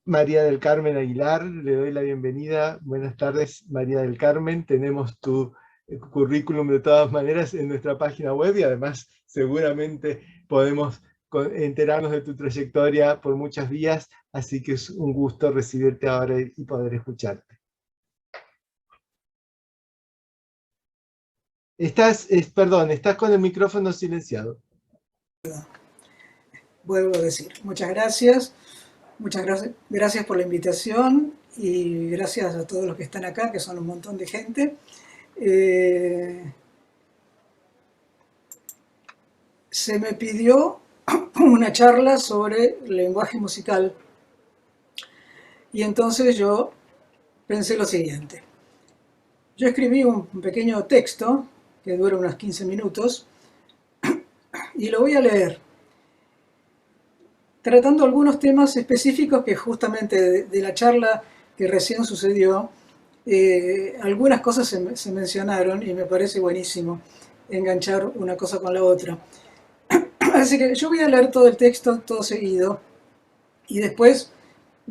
María del Carmen Aguilar, le doy la bienvenida. Buenas tardes, María del Carmen. Tenemos tu currículum de todas maneras en nuestra página web y además seguramente podemos enterarnos de tu trayectoria por muchas vías, así que es un gusto recibirte ahora y poder escucharte. Estás con el micrófono silenciado. Vuelvo a decir, muchas gracias por la invitación y gracias a todos los que están acá, que son un montón de gente. Se me pidió una charla sobre lenguaje musical y entonces yo pensé lo siguiente. Yo escribí un pequeño texto que dura unos 15 minutos y lo voy a leer, tratando algunos temas específicos que justamente de la charla que recién sucedió, algunas cosas se mencionaron y me parece buenísimo enganchar una cosa con la otra. Así que yo voy a leer todo el texto, todo seguido, y después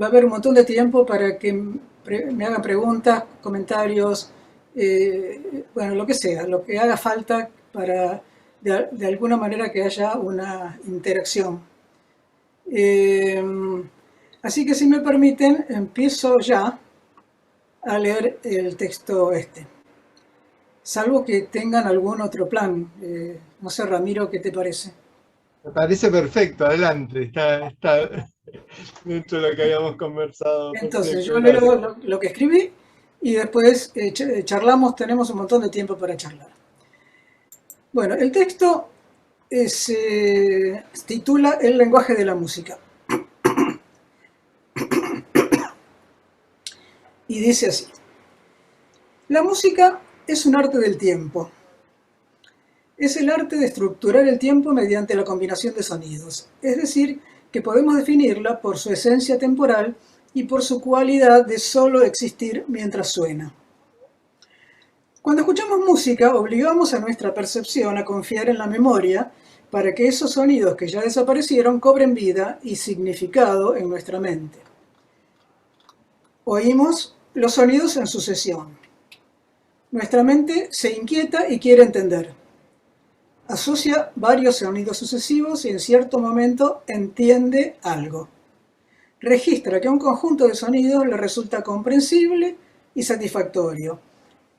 va a haber un montón de tiempo para que me hagan preguntas, comentarios, bueno, lo que sea, lo que haga falta para de alguna manera que haya una interacción. Así que si me permiten, empiezo ya a leer el texto este. Salvo que tengan algún otro plan. No sé, Ramiro, ¿qué te parece? Me parece perfecto, adelante. Está dentro de lo que habíamos conversado. Entonces, Perfecto, yo gracias. leo lo que escribí y después charlamos, tenemos un montón de tiempo para charlar. Bueno, el texto se titula El lenguaje de la música. Y dice así. La música es un arte del tiempo. Es el arte de estructurar el tiempo mediante la combinación de sonidos, es decir, que podemos definirla por su esencia temporal y por su cualidad de solo existir mientras suena. Cuando escuchamos música, obligamos a nuestra percepción a confiar en la memoria para que esos sonidos que ya desaparecieron cobren vida y significado en nuestra mente. Oímos los sonidos en sucesión. Nuestra mente se inquieta y quiere entender. Asocia varios sonidos sucesivos y en cierto momento entiende algo. Registra que un conjunto de sonidos le resulta comprensible y satisfactorio.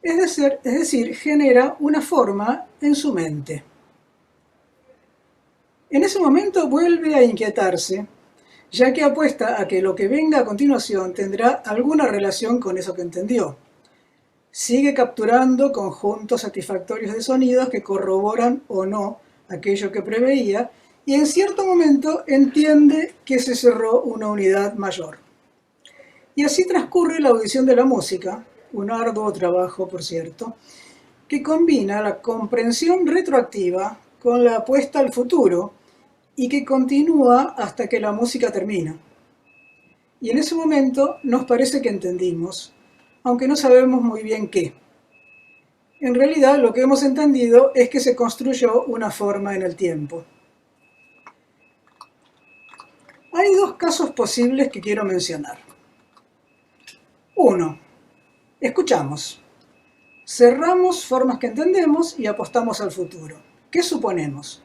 Es decir, genera una forma en su mente. En ese momento vuelve a inquietarse, ya que apuesta a que lo que venga a continuación tendrá alguna relación con eso que entendió. Sigue capturando conjuntos satisfactorios de sonidos que corroboran o no aquello que preveía y en cierto momento entiende que se cerró una unidad mayor. Y así transcurre la audición de la música, un arduo trabajo, por cierto, que combina la comprensión retroactiva con la apuesta al futuro y que continúa hasta que la música termina. Y en ese momento nos parece que entendimos, aunque no sabemos muy bien qué. En realidad, lo que hemos entendido es que se construyó una forma en el tiempo. Hay dos casos posibles que quiero mencionar. 1. Escuchamos. Cerramos formas que entendemos y apostamos al futuro. ¿Qué suponemos?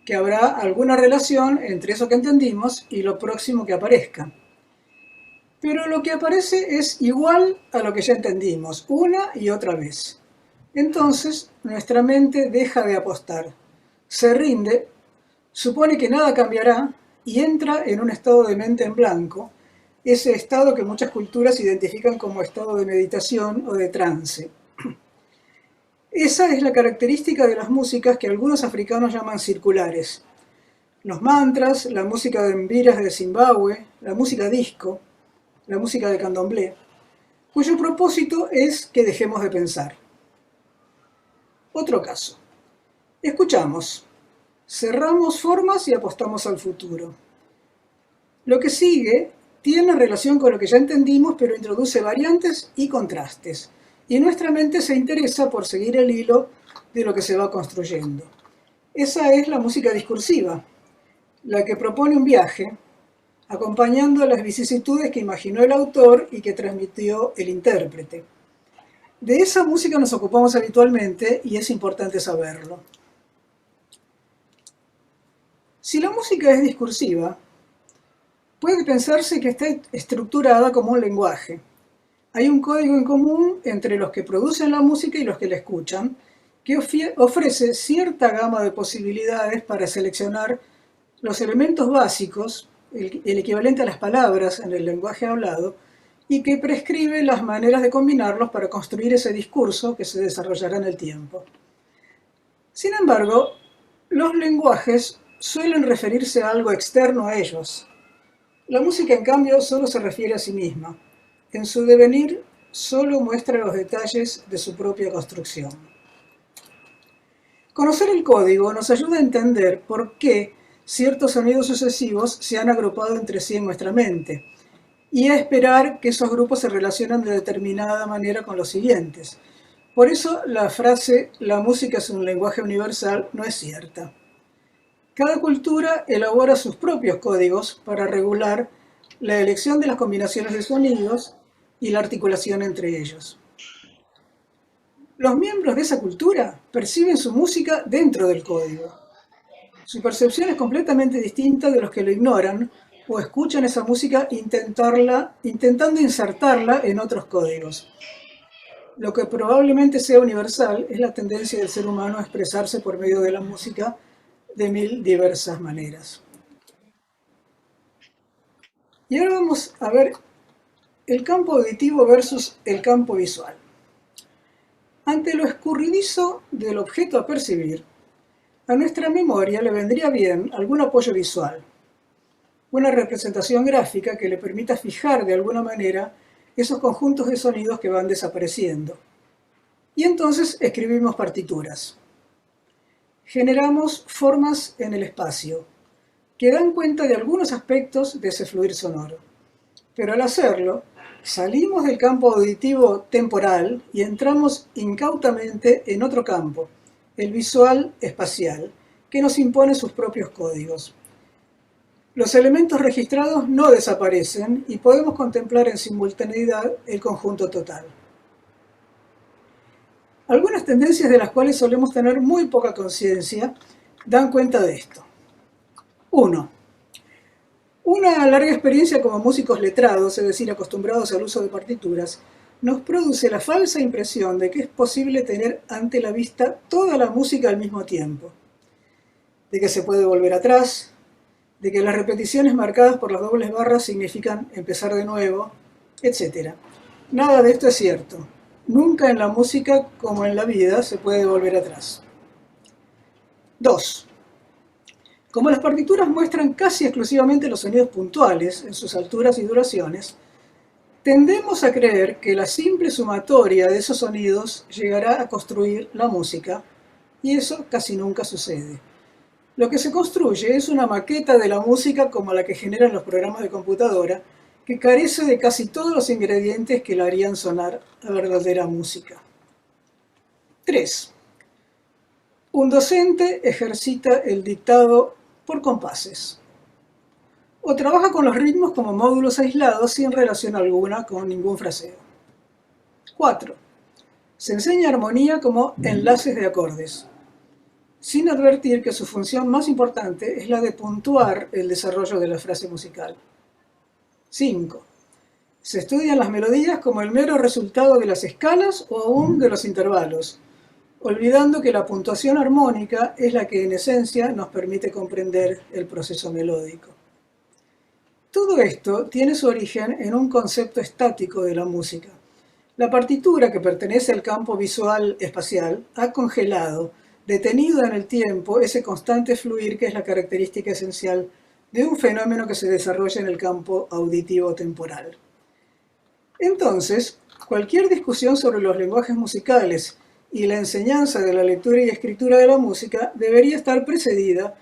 Que habrá alguna relación entre eso que entendimos y lo próximo que aparezca. Pero lo que aparece es igual a lo que ya entendimos, una y otra vez. Entonces, nuestra mente deja de apostar, se rinde, supone que nada cambiará y entra en un estado de mente en blanco, ese estado que muchas culturas identifican como estado de meditación o de trance. Esa es la característica de las músicas que algunos africanos llaman circulares. Los mantras, la música de mbiras de Zimbabue, la música disco, la música de candomblé, cuyo propósito es que dejemos de pensar. Otro caso. Escuchamos, cerramos formas y apostamos al futuro. Lo que sigue tiene relación con lo que ya entendimos, pero introduce variantes y contrastes. Y nuestra mente se interesa por seguir el hilo de lo que se va construyendo. Esa es la música discursiva, la que propone un viaje acompañando las vicisitudes que imaginó el autor y que transmitió el intérprete. De esa música nos ocupamos habitualmente y es importante saberlo. Si la música es discursiva, puede pensarse que está estructurada como un lenguaje. Hay un código en común entre los que producen la música y los que la escuchan, que ofrece cierta gama de posibilidades para seleccionar los elementos básicos, el equivalente a las palabras en el lenguaje hablado, y que prescribe las maneras de combinarlos para construir ese discurso que se desarrollará en el tiempo. Sin embargo, los lenguajes suelen referirse a algo externo a ellos. La música, en cambio, solo se refiere a sí misma. En su devenir, solo muestra los detalles de su propia construcción. Conocer el código nos ayuda a entender por qué ciertos sonidos sucesivos se han agrupado entre sí en nuestra mente, y a esperar que esos grupos se relacionen de determinada manera con los siguientes. Por eso la frase «la música es un lenguaje universal» no es cierta. Cada cultura elabora sus propios códigos para regular la elección de las combinaciones de sonidos y la articulación entre ellos. Los miembros de esa cultura perciben su música dentro del código. Su percepción es completamente distinta de los que lo ignoran o escuchan esa música intentando insertarla en otros códigos. Lo que probablemente sea universal es la tendencia del ser humano a expresarse por medio de la música de mil diversas maneras. Y ahora vamos a ver el campo auditivo versus el campo visual. Ante lo escurridizo del objeto a percibir, a nuestra memoria le vendría bien algún apoyo visual, una representación gráfica que le permita fijar de alguna manera esos conjuntos de sonidos que van desapareciendo. Y entonces escribimos partituras. Generamos formas en el espacio, que dan cuenta de algunos aspectos de ese fluir sonoro. Pero al hacerlo, salimos del campo auditivo temporal y entramos incautamente en otro campo, el visual espacial, que nos impone sus propios códigos. Los elementos registrados no desaparecen y podemos contemplar en simultaneidad el conjunto total. Algunas tendencias de las cuales solemos tener muy poca conciencia dan cuenta de esto. 1. Una larga experiencia como músicos letrados, es decir, acostumbrados al uso de partituras, nos produce la falsa impresión de que es posible tener ante la vista toda la música al mismo tiempo, de que se puede volver atrás, de que las repeticiones marcadas por las dobles barras significan empezar de nuevo, etc. Nada de esto es cierto. Nunca en la música, como en la vida, se puede volver atrás. 2. Como las partituras muestran casi exclusivamente los sonidos puntuales en sus alturas y duraciones, tendemos a creer que la simple sumatoria de esos sonidos llegará a construir la música, y eso casi nunca sucede. Lo que se construye es una maqueta de la música como la que generan los programas de computadora, que carece de casi todos los ingredientes que la harían sonar a verdadera música. 3. Un docente ejercita el dictado por compases, o trabaja con los ritmos como módulos aislados sin relación alguna con ningún fraseo. 4. Se enseña armonía como enlaces de acordes, sin advertir que su función más importante es la de puntuar el desarrollo de la frase musical. 5. Se estudian las melodías como el mero resultado de las escalas o aún de los intervalos, olvidando que la puntuación armónica es la que en esencia nos permite comprender el proceso melódico. Todo esto tiene su origen en un concepto estático de la música. La partitura, que pertenece al campo visual espacial, ha congelado, detenido en el tiempo, ese constante fluir que es la característica esencial de un fenómeno que se desarrolla en el campo auditivo temporal. Entonces, cualquier discusión sobre los lenguajes musicales y la enseñanza de la lectura y escritura de la música debería estar precedida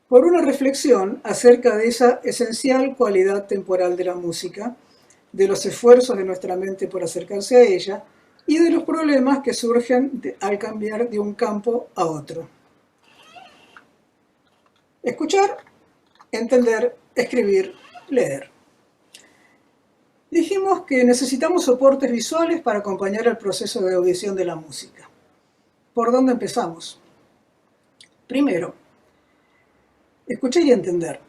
por una reflexión acerca de esa esencial cualidad temporal de la música, de los esfuerzos de nuestra mente por acercarse a ella y de los problemas que surgen al cambiar de un campo a otro. Escuchar, entender, escribir, leer. Dijimos que necesitamos soportes visuales para acompañar el proceso de audición de la música. ¿Por dónde empezamos? Primero, escuchar y entender.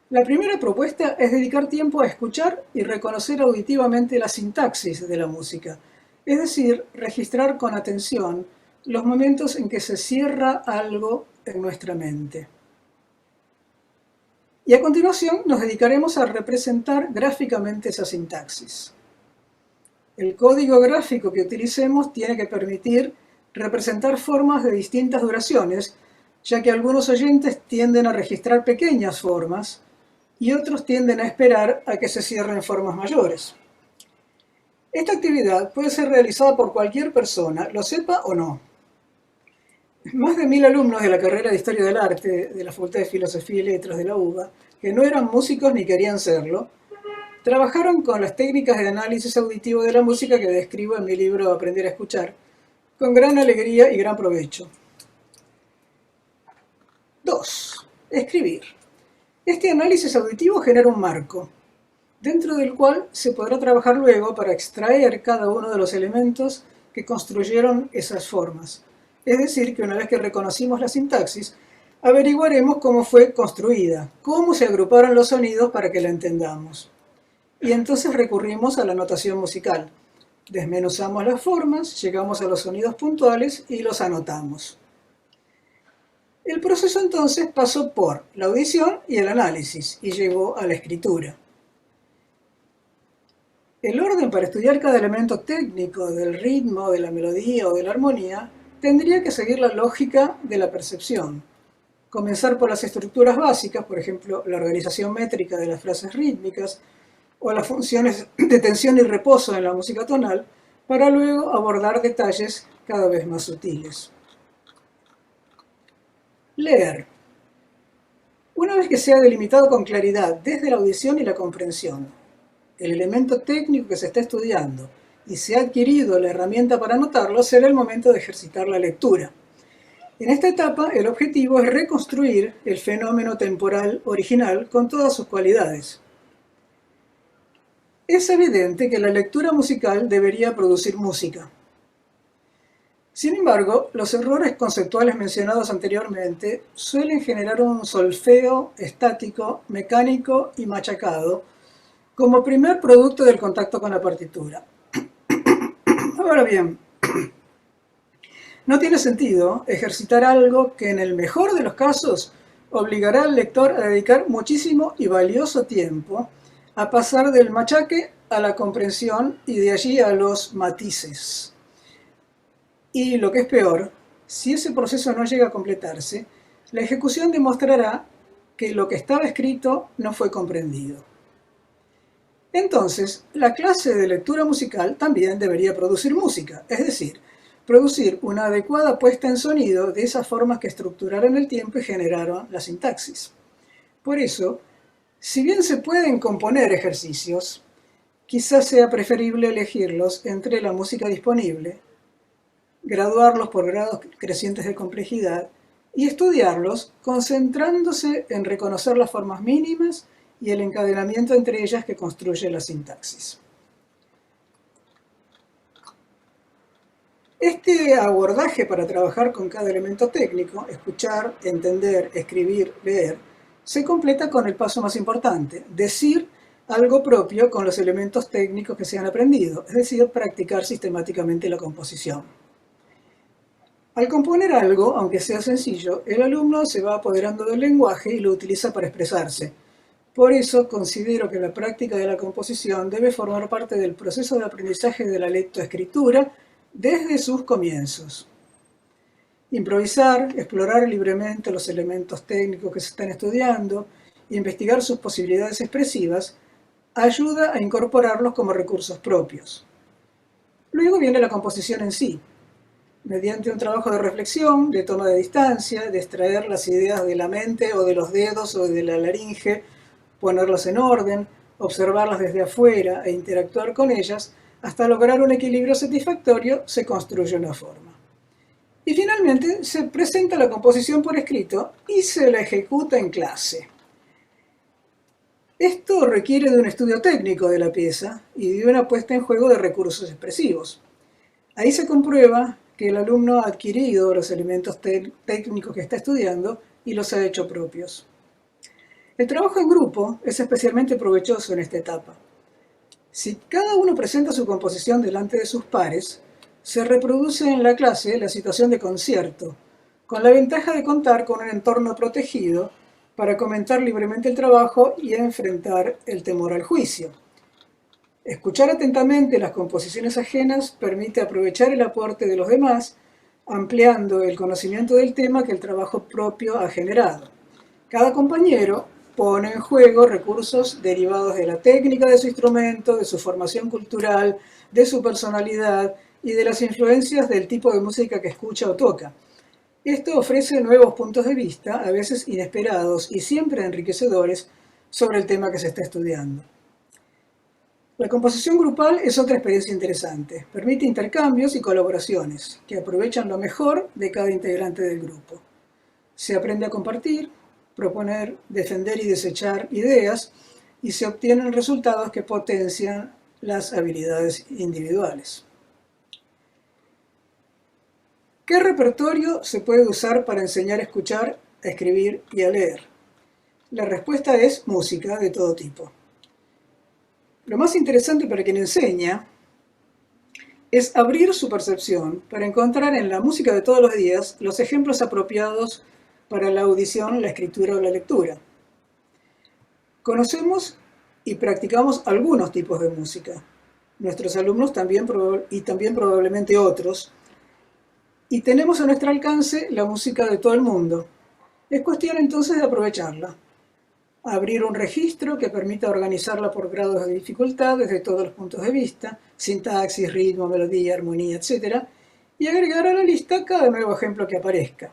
La primera propuesta es dedicar tiempo a escuchar y reconocer auditivamente la sintaxis de la música, es decir, registrar con atención los momentos en que se cierra algo en nuestra mente. Y a continuación nos dedicaremos a representar gráficamente esa sintaxis. El código gráfico que utilicemos tiene que permitir representar formas de distintas duraciones, ya que algunos oyentes tienden a registrar pequeñas formas y otros tienden a esperar a que se cierren formas mayores. Esta actividad puede ser realizada por cualquier persona, lo sepa o no. Más de 1000 alumnos de la carrera de Historia del Arte de la Facultad de Filosofía y Letras de la UBA, que no eran músicos ni querían serlo, trabajaron con las técnicas de análisis auditivo de la música que describo en mi libro Aprender a Escuchar, con gran alegría y gran provecho. 2. Escribir. Este análisis auditivo genera un marco, dentro del cual se podrá trabajar luego para extraer cada uno de los elementos que construyeron esas formas. Es decir, que una vez que reconocimos la sintaxis, averiguaremos cómo fue construida, cómo se agruparon los sonidos para que la entendamos. Y entonces recurrimos a la notación musical. Desmenuzamos las formas, llegamos a los sonidos puntuales y los anotamos. El proceso entonces pasó por la audición y el análisis y llegó a la escritura. El orden para estudiar cada elemento técnico del ritmo, de la melodía o de la armonía tendría que seguir la lógica de la percepción. Comenzar por las estructuras básicas, por ejemplo, la organización métrica de las frases rítmicas o las funciones de tensión y reposo en la música tonal, para luego abordar detalles cada vez más sutiles. Leer. Una vez que se ha delimitado con claridad desde la audición y la comprensión el elemento técnico que se está estudiando y se ha adquirido la herramienta para anotarlo, será el momento de ejercitar la lectura. En esta etapa, el objetivo es reconstruir el fenómeno temporal original con todas sus cualidades. Es evidente que la lectura musical debería producir música. Sin embargo, los errores conceptuales mencionados anteriormente suelen generar un solfeo estático, mecánico y machacado como primer producto del contacto con la partitura. Ahora bien, no tiene sentido ejercitar algo que en el mejor de los casos obligará al lector a dedicar muchísimo y valioso tiempo a pasar del machaque a la comprensión y de allí a los matices. Y lo que es peor, si ese proceso no llega a completarse, la ejecución demostrará que lo que estaba escrito no fue comprendido. Entonces, la clase de lectura musical también debería producir música, es decir, producir una adecuada puesta en sonido de esas formas que estructuraron el tiempo y generaron la sintaxis. Por eso, si bien se pueden componer ejercicios, quizás sea preferible elegirlos entre la música disponible, graduarlos por grados crecientes de complejidad y estudiarlos concentrándose en reconocer las formas mínimas y el encadenamiento entre ellas que construye la sintaxis. Este abordaje para trabajar con cada elemento técnico, escuchar, entender, escribir, leer, se completa con el paso más importante, decir algo propio con los elementos técnicos que se han aprendido, es decir, practicar sistemáticamente la composición. Al componer algo, aunque sea sencillo, el alumno se va apoderando del lenguaje y lo utiliza para expresarse. Por eso considero que la práctica de la composición debe formar parte del proceso de aprendizaje de la lectoescritura desde sus comienzos. Improvisar, explorar libremente los elementos técnicos que se están estudiando, investigar sus posibilidades expresivas, ayuda a incorporarlos como recursos propios. Luego viene la composición en sí, mediante un trabajo de reflexión, de toma de distancia, de extraer las ideas de la mente o de los dedos o de la laringe, ponerlas en orden, observarlas desde afuera e interactuar con ellas, hasta lograr un equilibrio satisfactorio, se construye una forma. Y finalmente se presenta la composición por escrito y se la ejecuta en clase. Esto requiere de un estudio técnico de la pieza y de una puesta en juego de recursos expresivos. Ahí se comprueba que el alumno ha adquirido los elementos técnicos que está estudiando y los ha hecho propios. El trabajo en grupo es especialmente provechoso en esta etapa. Si cada uno presenta su composición delante de sus pares, se reproduce en la clase la situación de concierto, con la ventaja de contar con un entorno protegido para comentar libremente el trabajo y enfrentar el temor al juicio. Escuchar atentamente las composiciones ajenas permite aprovechar el aporte de los demás, ampliando el conocimiento del tema que el trabajo propio ha generado. Cada compañero pone en juego recursos derivados de la técnica de su instrumento, de su formación cultural, de su personalidad y de las influencias del tipo de música que escucha o toca. Esto ofrece nuevos puntos de vista, a veces inesperados y siempre enriquecedores, sobre el tema que se está estudiando. La composición grupal es otra experiencia interesante. Permite intercambios y colaboraciones que aprovechan lo mejor de cada integrante del grupo. Se aprende a compartir, proponer, defender y desechar ideas y se obtienen resultados que potencian las habilidades individuales. ¿Qué repertorio se puede usar para enseñar a escuchar, a escribir y a leer? La respuesta es música de todo tipo. Lo más interesante para quien enseña es abrir su percepción para encontrar en la música de todos los días los ejemplos apropiados para la audición, la escritura o la lectura. Conocemos y practicamos algunos tipos de música. Nuestros alumnos también probablemente otros. Y tenemos a nuestro alcance la música de todo el mundo. Es cuestión entonces de aprovecharla. Abrir un registro que permita organizarla por grados de dificultad desde todos los puntos de vista, sintaxis, ritmo, melodía, armonía, etc. Y agregar a la lista cada nuevo ejemplo que aparezca.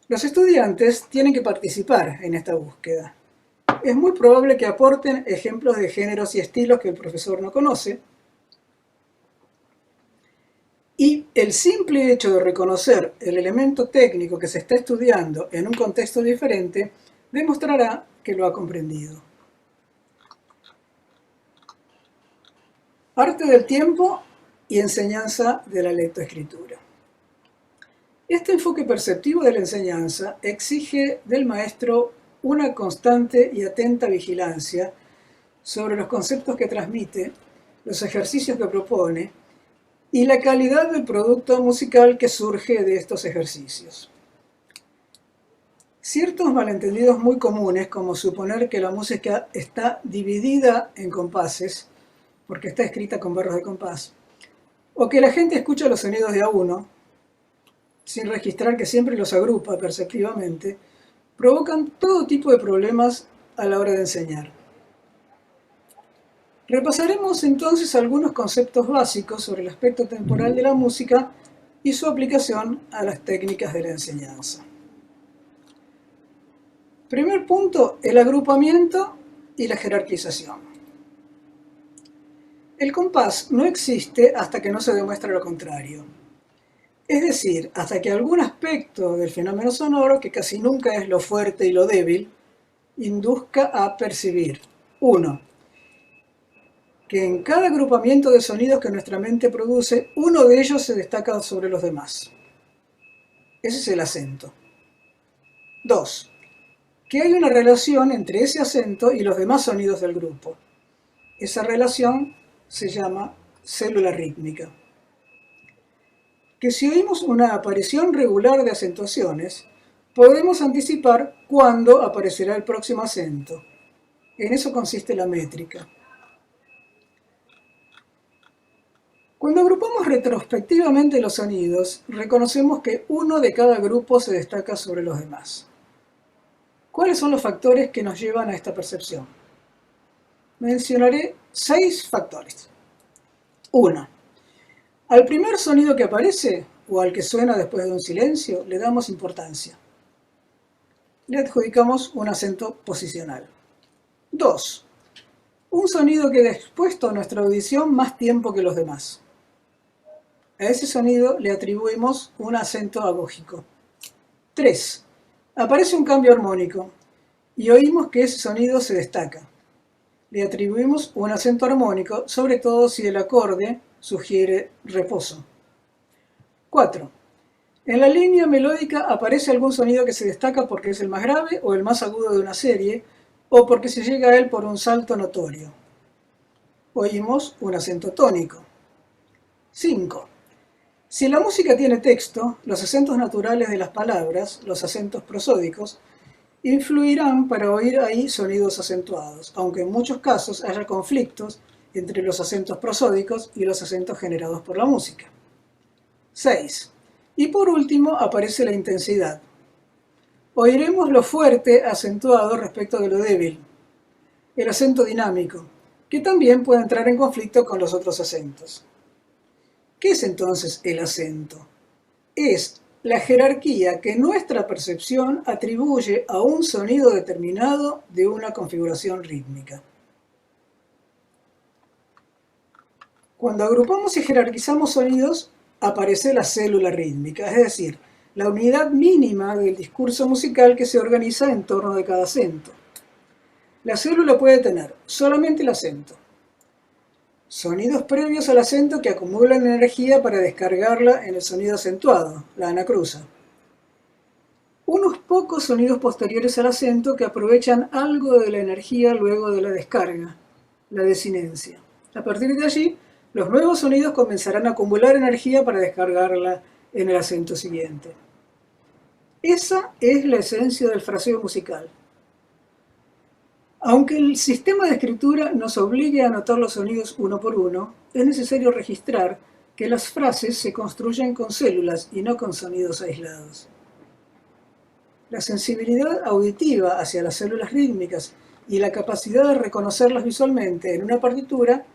Los estudiantes tienen que participar en esta búsqueda. Es muy probable que aporten ejemplos de géneros y estilos que el profesor no conoce. Y el simple hecho de reconocer el elemento técnico que se está estudiando en un contexto diferente demostrará que lo ha comprendido. Arte del tiempo y enseñanza de la lectoescritura. Este enfoque perceptivo de la enseñanza exige del maestro una constante y atenta vigilancia sobre los conceptos que transmite, los ejercicios que propone y la calidad del producto musical que surge de estos ejercicios. Ciertos malentendidos muy comunes, como suponer que la música está dividida en compases, porque está escrita con barras de compás, o que la gente escucha los sonidos de a uno, sin registrar que siempre los agrupa perceptivamente, provocan todo tipo de problemas a la hora de enseñar. Repasaremos entonces algunos conceptos básicos sobre el aspecto temporal de la música y su aplicación a las técnicas de la enseñanza. Primer punto, el agrupamiento y la jerarquización. El compás no existe hasta que no se demuestra lo contrario. Es decir, hasta que algún aspecto del fenómeno sonoro, que casi nunca es lo fuerte y lo débil, induzca a percibir. 1. Que en cada agrupamiento de sonidos que nuestra mente produce, uno de ellos se destaca sobre los demás. Ese es el acento. 2. Que hay una relación entre ese acento y los demás sonidos del grupo. Esa relación se llama célula rítmica. Que si oímos una aparición regular de acentuaciones, podemos anticipar cuándo aparecerá el próximo acento. En eso consiste la métrica. Cuando agrupamos retrospectivamente los sonidos, reconocemos que uno de cada grupo se destaca sobre los demás. ¿Cuáles son los factores que nos llevan a esta percepción? Mencionaré 6 factores. 1. Al primer sonido que aparece, o al que suena después de un silencio, le damos importancia. Le adjudicamos un acento posicional. 2. Un sonido queda expuesto a nuestra audición más tiempo que los demás. A ese sonido le atribuimos un acento agógico. 3. Aparece un cambio armónico y oímos que ese sonido se destaca. Le atribuimos un acento armónico, sobre todo si el acorde sugiere reposo. 4. En la línea melódica aparece algún sonido que se destaca porque es el más grave o el más agudo de una serie, o porque se llega a él por un salto notorio. Oímos un acento tónico. 5. Si la música tiene texto, los acentos naturales de las palabras, los acentos prosódicos, influirán para oír ahí sonidos acentuados, aunque en muchos casos haya conflictos entre los acentos prosódicos y los acentos generados por la música. 6. Y por último aparece la intensidad. Oiremos lo fuerte acentuado respecto de lo débil, el acento dinámico, que también puede entrar en conflicto con los otros acentos. ¿Qué es entonces el acento? Es la jerarquía que nuestra percepción atribuye a un sonido determinado de una configuración rítmica. Cuando agrupamos y jerarquizamos sonidos, aparece la célula rítmica, es decir, la unidad mínima del discurso musical que se organiza en torno de cada acento. La célula puede tener solamente el acento, sonidos previos al acento que acumulan energía para descargarla en el sonido acentuado, la anacruza. Unos pocos sonidos posteriores al acento que aprovechan algo de la energía luego de la descarga, la desinencia. A partir de allí, los nuevos sonidos comenzarán a acumular energía para descargarla en el acento siguiente. Esa es la esencia del fraseo musical. Aunque el sistema de escritura nos obligue a anotar los sonidos uno por uno, es necesario registrar que las frases se construyen con células y no con sonidos aislados. La sensibilidad auditiva hacia las células rítmicas y la capacidad de reconocerlas visualmente en una partitura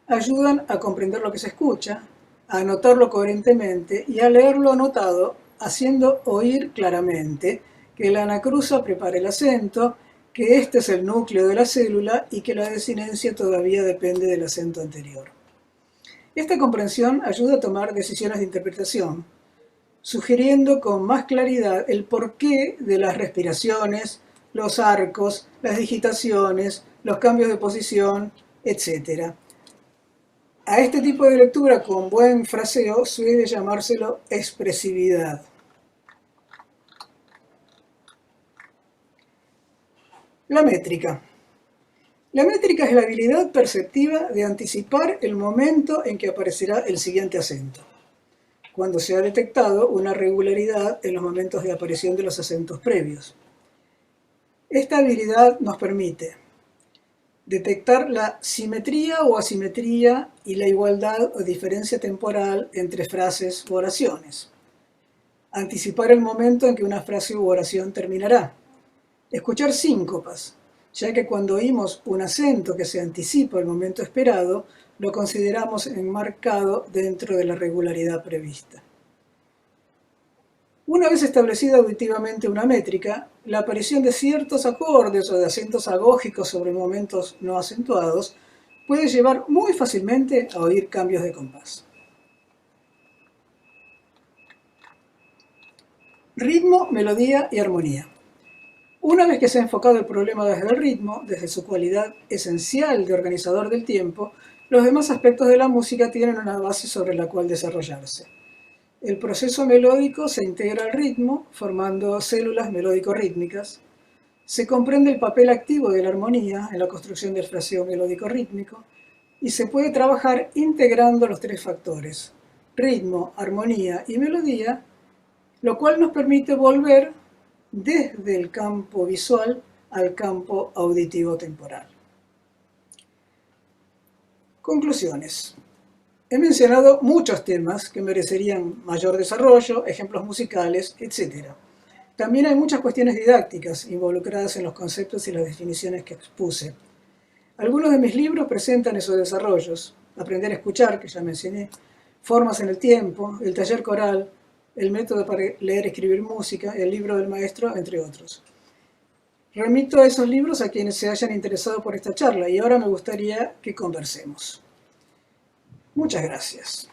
ayudan a comprender lo que se escucha, a anotarlo coherentemente y a leer lo anotado, haciendo oír claramente que la anacruza prepara el acento, que este es el núcleo de la célula y que la desinencia todavía depende del acento anterior. Esta comprensión ayuda a tomar decisiones de interpretación, sugiriendo con más claridad el porqué de las respiraciones, los arcos, las digitaciones, los cambios de posición, etc. A este tipo de lectura con buen fraseo suele llamárselo expresividad. La métrica. La métrica es la habilidad perceptiva de anticipar el momento en que aparecerá el siguiente acento, cuando se ha detectado una regularidad en los momentos de aparición de los acentos previos. Esta habilidad nos permite detectar la simetría o asimetría y la igualdad o diferencia temporal entre frases u oraciones, anticipar el momento en que una frase u oración terminará, escuchar síncopas, ya que cuando oímos un acento que se anticipa el momento esperado, lo consideramos enmarcado dentro de la regularidad prevista. Una vez establecida auditivamente una métrica, la aparición de ciertos acordes o de acentos agógicos sobre momentos no acentuados puede llevar muy fácilmente a oír cambios de compás. Ritmo, melodía y armonía. Una vez que se ha enfocado el problema desde el ritmo, desde su cualidad esencial de organizador del tiempo, los demás aspectos de la música tienen una base sobre la cual desarrollarse. El proceso melódico se integra al ritmo, formando células melódico-rítmicas. Se comprende el papel activo de la armonía en la construcción del fraseo melódico-rítmico y se puede trabajar integrando los tres factores, ritmo, armonía y melodía, lo cual nos permite volver desde el campo visual al campo auditivo temporal. Conclusiones. He mencionado muchos temas que merecerían mayor desarrollo, ejemplos musicales, etc. También hay muchas cuestiones didácticas involucradas en los conceptos y las definiciones que expuse. Algunos de mis libros presentan esos desarrollos: Aprender a escuchar, que ya mencioné, Formas en el tiempo, El taller coral, El método para leer y escribir música, El libro del maestro, entre otros. Remito a esos libros a quienes se hayan interesado por esta charla y ahora me gustaría que conversemos. Muchas gracias.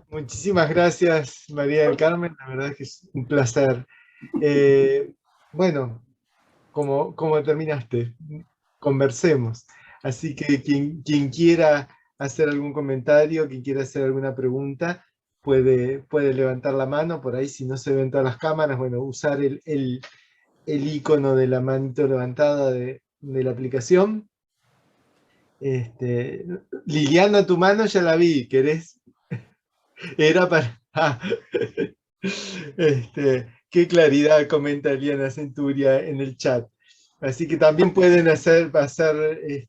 Muchísimas gracias, María del Carmen. La verdad es que es un placer. Bueno, como terminaste, conversemos. Así que quien quiera hacer algún comentario, quien quiera hacer alguna pregunta, puede levantar la mano. Por ahí, si no se ven todas las cámaras, bueno, usar el icono de la manito levantada de la aplicación. Liliana, tu mano ya la vi. ¿Querés? Era para... qué claridad, comenta Liana Centuria en el chat. Así que también pueden hacer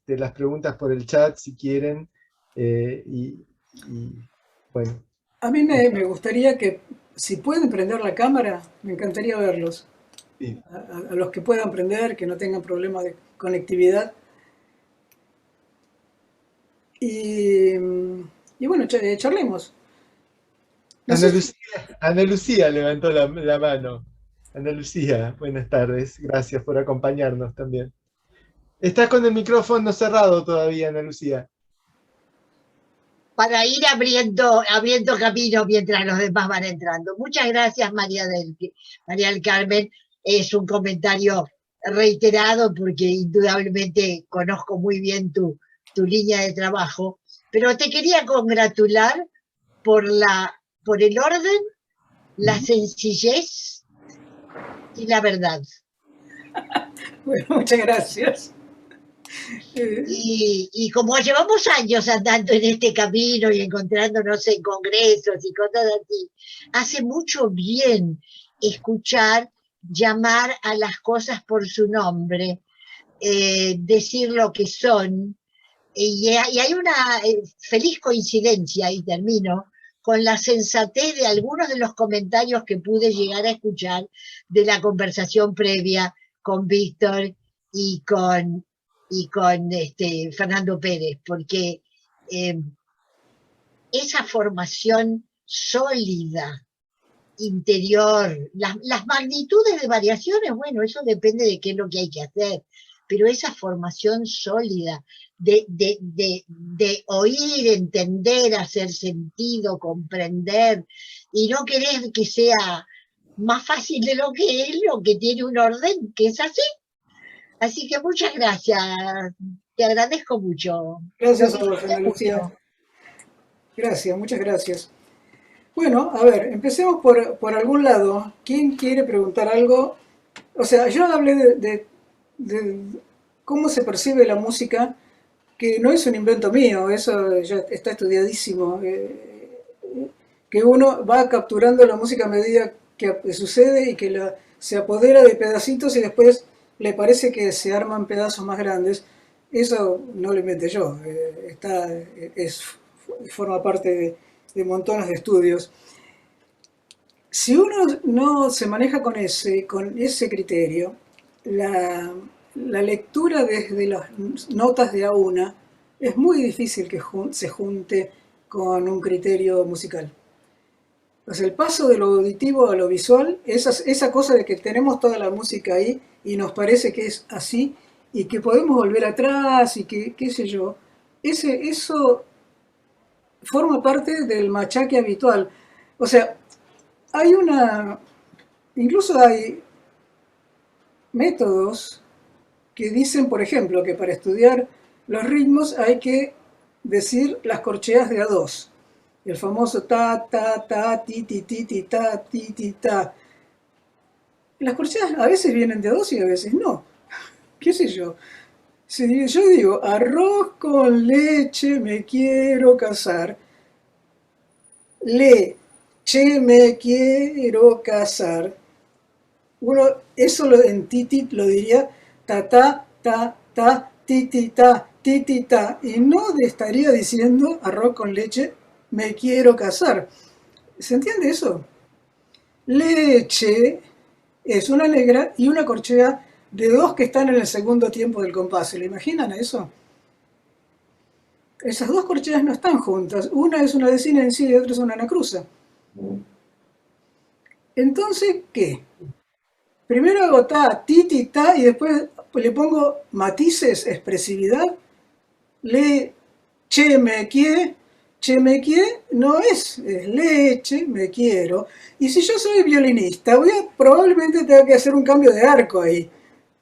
las preguntas por el chat si quieren. Y bueno, A mí me gustaría que, si pueden prender la cámara, me encantaría verlos. sí. A los que puedan prender, que no tengan problemas de conectividad. Y, y bueno, charlemos. No Ana sé si... Lucía, Ana Lucía levantó la mano. Ana Lucía, buenas tardes. Gracias por acompañarnos también. Estás con el micrófono cerrado todavía, Ana Lucía. Para ir abriendo camino mientras los demás van entrando. Muchas gracias, María del Carmen. Es un comentario reiterado porque indudablemente conozco muy bien tu línea de trabajo, pero te quería congratular por el orden, la sencillez y la verdad. Bueno, muchas gracias. Y como llevamos años andando en este camino y encontrándonos en congresos y cosas así, hace mucho bien escuchar llamar a las cosas por su nombre, decir lo que son. Y hay una feliz coincidencia, y termino, con la sensatez de algunos de los comentarios que pude llegar a escuchar de la conversación previa con Víctor y con Fernando Pérez, porque esa formación sólida, interior, las magnitudes de variaciones, bueno, eso depende de qué es lo que hay que hacer, pero esa formación sólida de oír, entender, hacer sentido, comprender, y no querer que sea más fácil de lo que tiene un orden, que es así. Así que muchas gracias, te agradezco mucho. Lo Gracias a vos, disfruté Ana Lucía. mucho. Gracias, muchas gracias. Bueno, a ver, empecemos por algún lado. ¿Quién quiere preguntar algo? O sea, yo hablé de cómo se percibe la música, que no es un invento mío, eso ya está estudiadísimo, que uno va capturando la música a medida que sucede y que se apodera de pedacitos y después le parece que se arman pedazos más grandes. Eso no lo inventé yo, forma parte de montones de estudios. Si uno no se maneja con ese criterio, la lectura desde las notas de a una es muy difícil que se junte con un criterio musical. O sea, el paso de lo auditivo a lo visual, esa cosa de que tenemos toda la música ahí y nos parece que es así y que podemos volver atrás y que qué sé yo, eso forma parte del machaque habitual. O sea, hay incluso hay métodos que dicen, por ejemplo, que para estudiar los ritmos hay que decir las corcheas de a dos. El famoso ta, ta, ta, ti, ti, ti, ti, ta, ti, ti, ta. Las corcheas a veces vienen de a dos y a veces no. ¿Qué sé yo? Si yo digo, arroz con leche me quiero casar, leche me quiero casar, uno eso en titi lo diría ta ta ta ta titi ta titi ta y no estaría diciendo arroz con leche me quiero casar. ¿Se entiende eso? Leche es una negra y una corchea de dos que están en el segundo tiempo del compás. ¿Se lo imaginan eso? Esas dos corcheas no están juntas. Una es una desinencia y otra es una anacruza. Entonces, ¿qué? Primero hago ta, ti, ti, ta, y después le pongo matices, expresividad. Le, che, me, quie. che me quiero no es leche, me quiero. Y si yo soy violinista, probablemente tenga que hacer un cambio de arco ahí.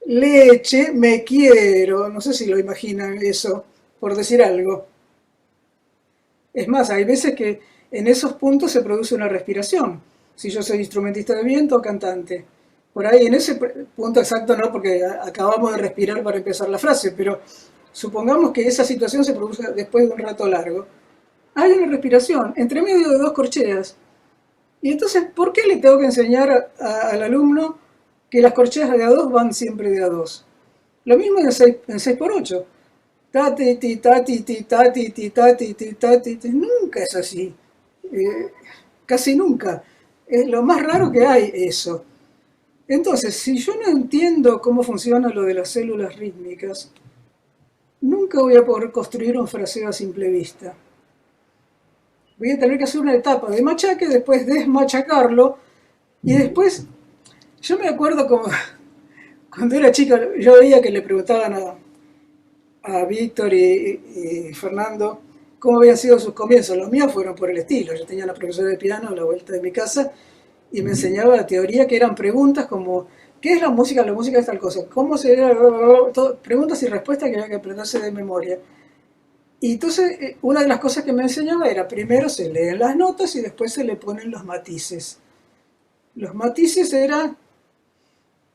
Leche, me quiero. No sé si lo imaginan eso, por decir algo. Es más, hay veces que en esos puntos se produce una respiración. Si yo soy instrumentista de viento o cantante. Por ahí, en ese punto exacto no, porque acabamos de respirar para empezar la frase, pero supongamos que esa situación se produce después de un rato largo. Hay una respiración entre medio de dos corcheas. Y entonces, ¿por qué le tengo que enseñar al alumno que las corcheas de a dos van siempre de a dos? Lo mismo en 6 por 8. Ta ti ti ta ti ti ta ti ti ta ti ti ta ti ti. Nunca es así. Casi nunca. Es lo más raro que hay eso. Entonces, si yo no entiendo cómo funciona lo de las células rítmicas, nunca voy a poder construir un fraseo a simple vista. Voy a tener que hacer una etapa de machaque, después desmachacarlo, y después, yo me acuerdo como cuando era chica, yo veía que le preguntaban a Víctor y Fernando cómo habían sido sus comienzos. Los míos fueron por el estilo. Yo tenía una profesora de piano a la vuelta de mi casa y me enseñaba la teoría, que eran preguntas como ¿qué es la música? La música es tal cosa. ¿Cómo se...? Preguntas y respuestas que había que aprenderse de memoria. Y entonces una de las cosas que me enseñaba era, primero se leen las notas y después se le ponen los matices. Los matices era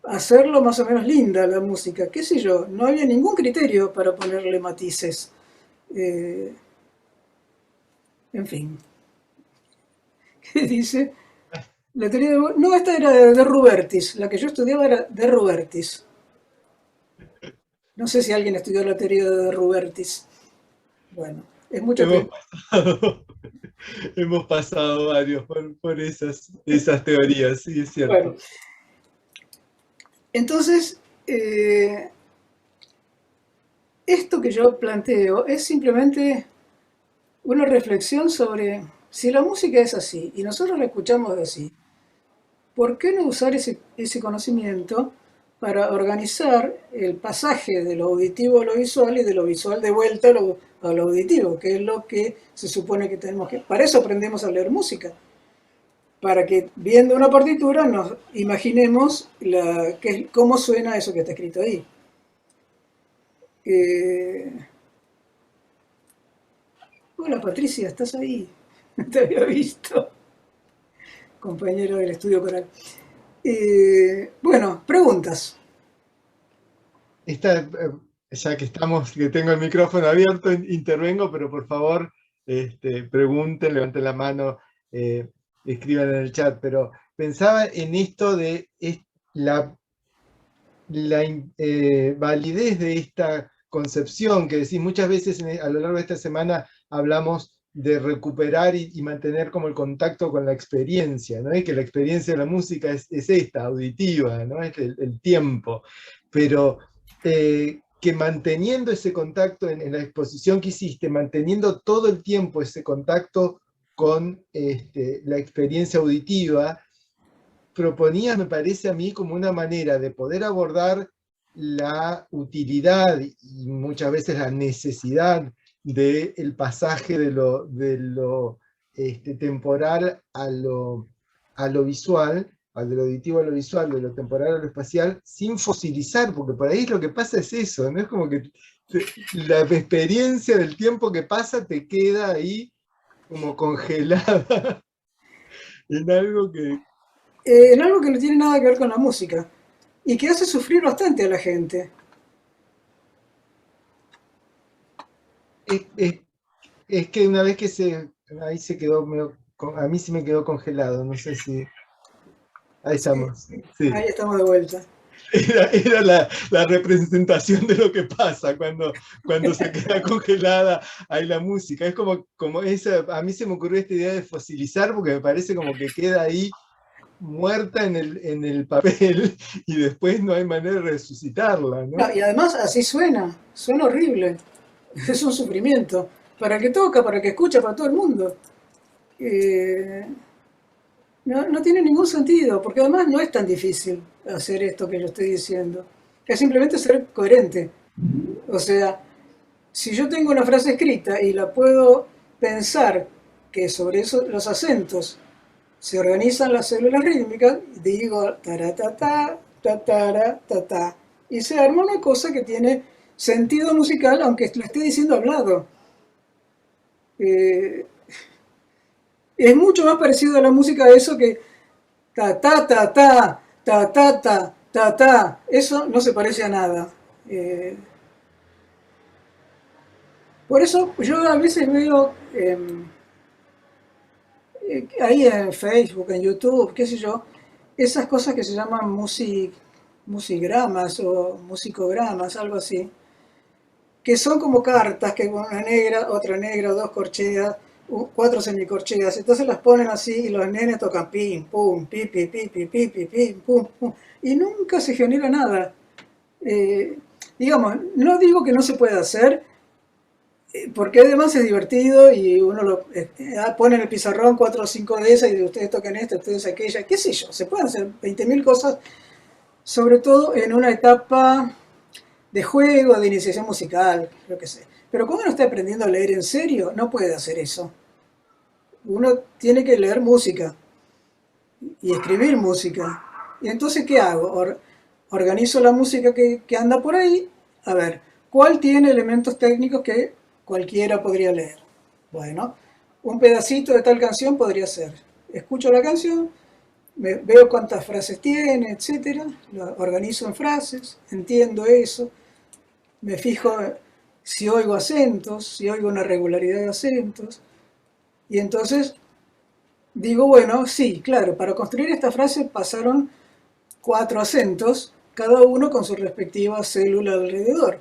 hacerlo más o menos linda la música, qué sé yo, no había ningún criterio para ponerle matices. En fin. ¿Qué dice? La teoría de... No, esta era de Rubertis, la que yo estudiaba era de Rubertis. No sé si alguien estudió la teoría de Rubertis. Bueno, es mucho que... Hemos pasado varios por esas teorías, sí, es cierto. Bueno, entonces, esto que yo planteo es simplemente una reflexión sobre si la música es así y nosotros la escuchamos así, ¿por qué no usar ese conocimiento para organizar el pasaje de lo auditivo a lo visual y de lo visual de vuelta a lo auditivo, que es lo que se supone que tenemos que... Para eso aprendemos a leer música, para que viendo una partitura nos imaginemos cómo suena eso que está escrito ahí. Hola Patricia, ¿estás ahí? No te había visto. Compañero del estudio coral. Bueno, preguntas. Ya que tengo el micrófono abierto, intervengo, pero por favor, pregunten, levanten la mano, escriban en el chat. Pero pensaba en esto de la validez de esta concepción que decís. Muchas veces a lo largo de esta semana hablamos de recuperar y mantener como el contacto con la experiencia, ¿no? Y que la experiencia de la música es esta, auditiva, ¿no? Es el tiempo. Pero que manteniendo ese contacto en la exposición que hiciste, manteniendo todo el tiempo ese contacto con la experiencia auditiva, proponías, me parece a mí, como una manera de poder abordar la utilidad y muchas veces la necesidad del pasaje de lo temporal a lo visual, de lo auditivo a lo visual, de lo temporal a lo espacial, sin fosilizar, porque por ahí lo que pasa es eso, ¿no? Es como que la experiencia del tiempo que pasa te queda ahí como congelada en algo que... En algo que no tiene nada que ver con la música y que hace sufrir bastante a la gente. Es que una vez que ahí se quedó, a mí sí me quedó congelado, no sé si... Ahí estamos. Sí. Ahí estamos de vuelta. Era la representación de lo que pasa cuando se queda congelada ahí la música. Es como esa, a mí se me ocurrió esta idea de fosilizar porque me parece como que queda ahí muerta en el papel y después no hay manera de resucitarla, ¿no? No, y además así suena horrible, es un sufrimiento, para el que toca, para el que escucha, para todo el mundo. No tiene ningún sentido, porque además no es tan difícil hacer esto que yo estoy diciendo, es simplemente ser coherente. O sea, si yo tengo una frase escrita y la puedo pensar que sobre eso, los acentos se organizan las células rítmicas, digo taratata, tatara, tatá, y se arma una cosa que tiene sentido musical, aunque lo esté diciendo hablado. Es mucho más parecido a la música de eso que ta ta ta ta ta ta ta ta ta. Eso no se parece a nada. Por eso yo a veces veo ahí en Facebook, en YouTube, qué sé yo, esas cosas que se llaman musigramas o musicogramas, algo así, que son como cartas, que una negra, dos corcheas, cuatro semicorcheas, entonces las ponen así y los nenes tocan pim, pum, pipi, pipi, pipi, pim, pum, pum, y nunca se genera nada. Digamos, no digo que no se pueda hacer, porque además es divertido y uno lo pone en el pizarrón 4 o 5 de esas y ustedes tocan esta, ustedes aquella, qué sé yo, se pueden hacer 20.000 cosas, sobre todo en una etapa de juego, de iniciación musical, lo que sé. Pero cuando uno está aprendiendo a leer en serio, no puede hacer eso. Uno tiene que leer música y escribir música. Y entonces, ¿qué hago? Organizo la música que anda por ahí. A ver, ¿cuál tiene elementos técnicos que cualquiera podría leer? Bueno, un pedacito de tal canción podría ser. Escucho la canción, veo cuántas frases tiene, etcétera, lo organizo en frases, entiendo eso, me fijo si oigo acentos, si oigo una regularidad de acentos, y entonces digo, bueno, sí, claro, para construir esta frase pasaron 4 acentos, cada uno con su respectiva célula alrededor.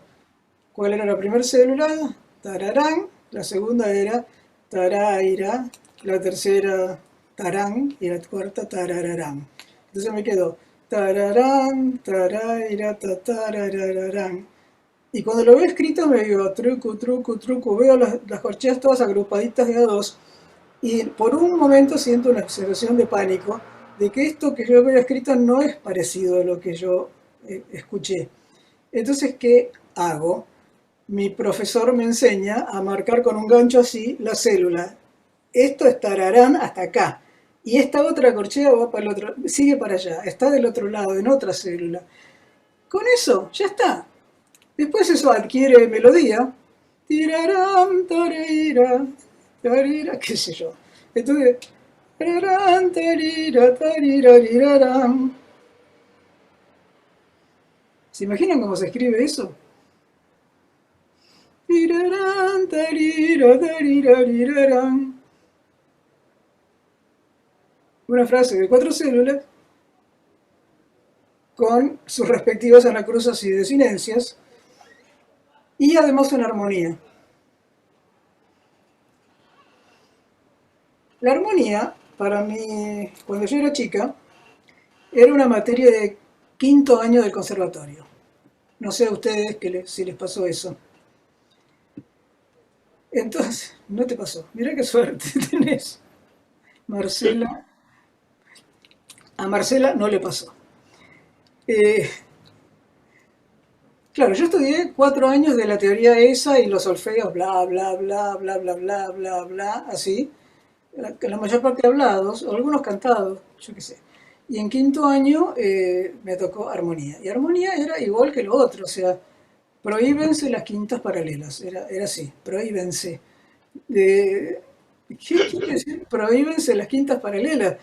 ¿Cuál era la primera célula? Tararán, la segunda era taraira, la tercera tarán y la cuarta tarararán. Entonces me quedó tararán, taraira, tatarararán. Y cuando lo veo escrito me digo truco, truco, truco, veo las corcheas todas agrupaditas de a dos y por un momento siento una sensación de pánico de que esto que yo veo escrito no es parecido a lo que yo escuché. Entonces, ¿qué hago? Mi profesor me enseña a marcar con un gancho así la célula. Esto estarán hasta acá. Y esta otra corchea va para el otro, sigue para allá, está del otro lado, en otra célula. Con eso, ya está. Después eso adquiere melodía. Tirarán, tarira, tarira, qué sé yo. Entonces, tararán, tarira, tarira, rirarán. ¿Se imaginan cómo se escribe eso? Tirarán, tarira, tarira, rirarán. Una frase de 4 células con sus respectivas anacrusas y desinencias y además una armonía. La armonía, para mí, cuando yo era chica, era una materia de 5º año del conservatorio. No sé a ustedes si les pasó eso. Entonces, no te pasó. Mirá qué suerte tenés. Marcela. A Marcela no le pasó. Claro, yo estudié 4 años de la teoría esa y los solfeos, bla, bla, bla, bla, bla, bla, bla, bla, así. La mayor parte hablados, o algunos cantados, yo qué sé. Y en 5º año me tocó armonía. Y armonía era igual que lo otro, o sea, prohíbense las quintas paralelas. Era así, prohíbense. ¿Qué quiere decir? Prohíbense las quintas paralelas.